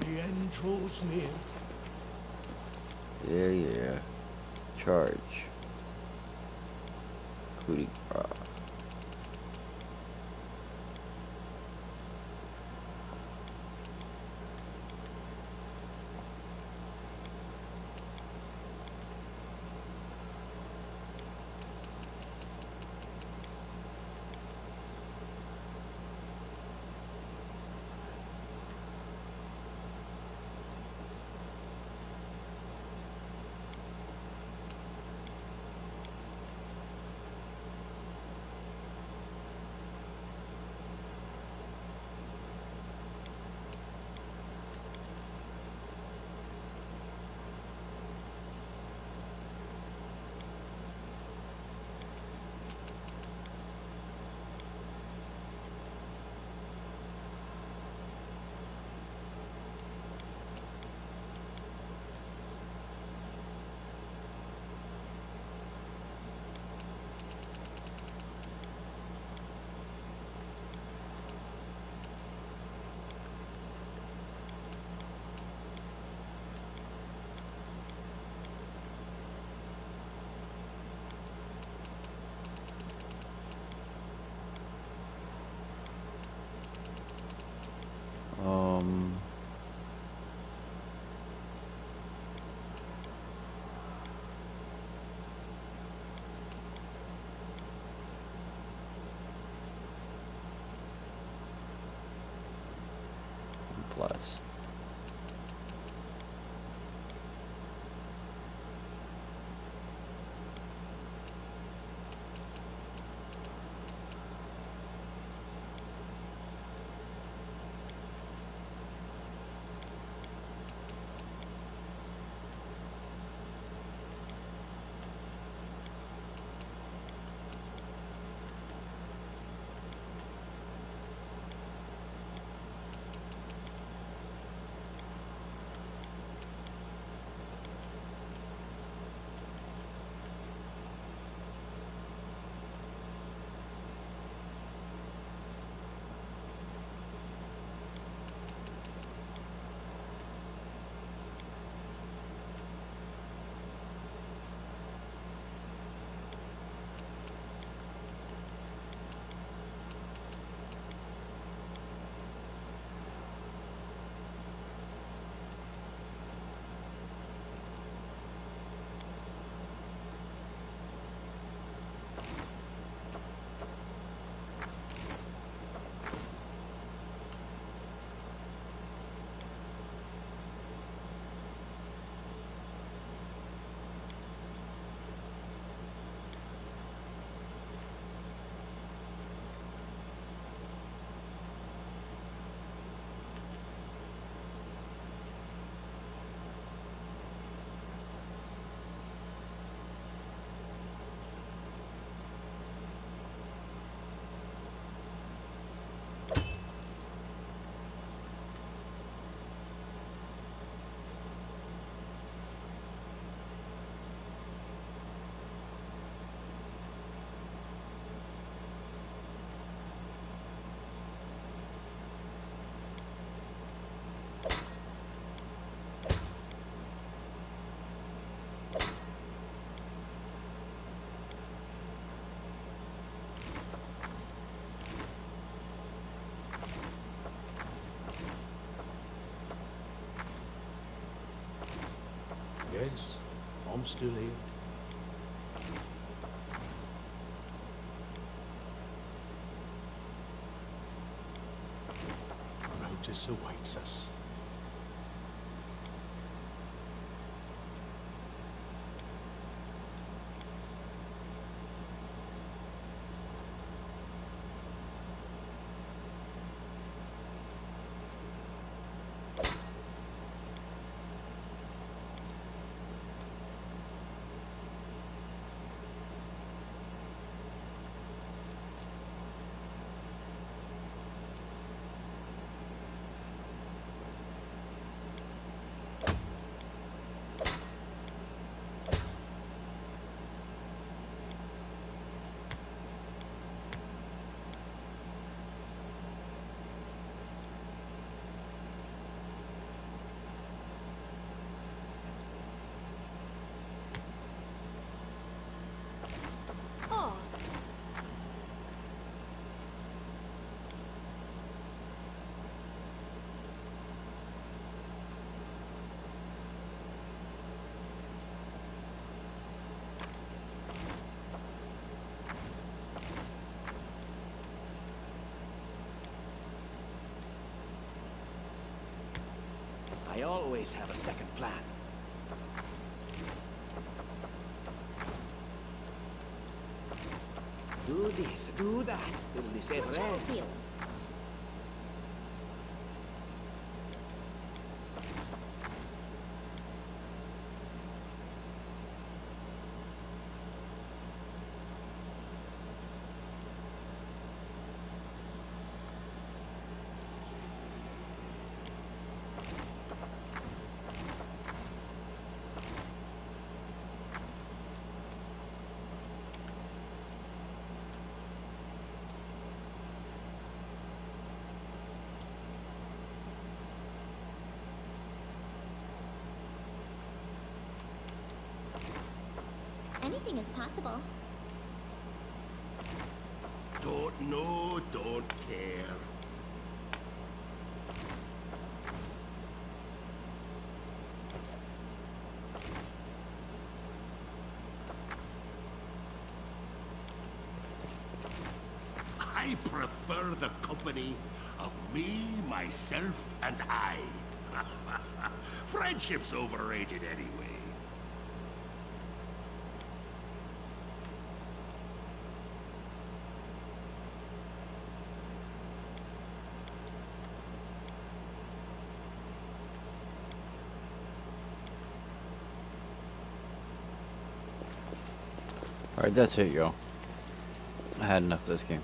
The end draws near. Yeah. Charge. Coup de grace. Yes, I'm still here. Proteus awaits us. Ask. I always have a second plan. Do this, do that. It'll be safe Chance you. Anything is possible. Don't know, don't care. I prefer the company of me, myself, and I. Friendship's overrated anyway. Alright, that's it, y'all. I had enough of this game.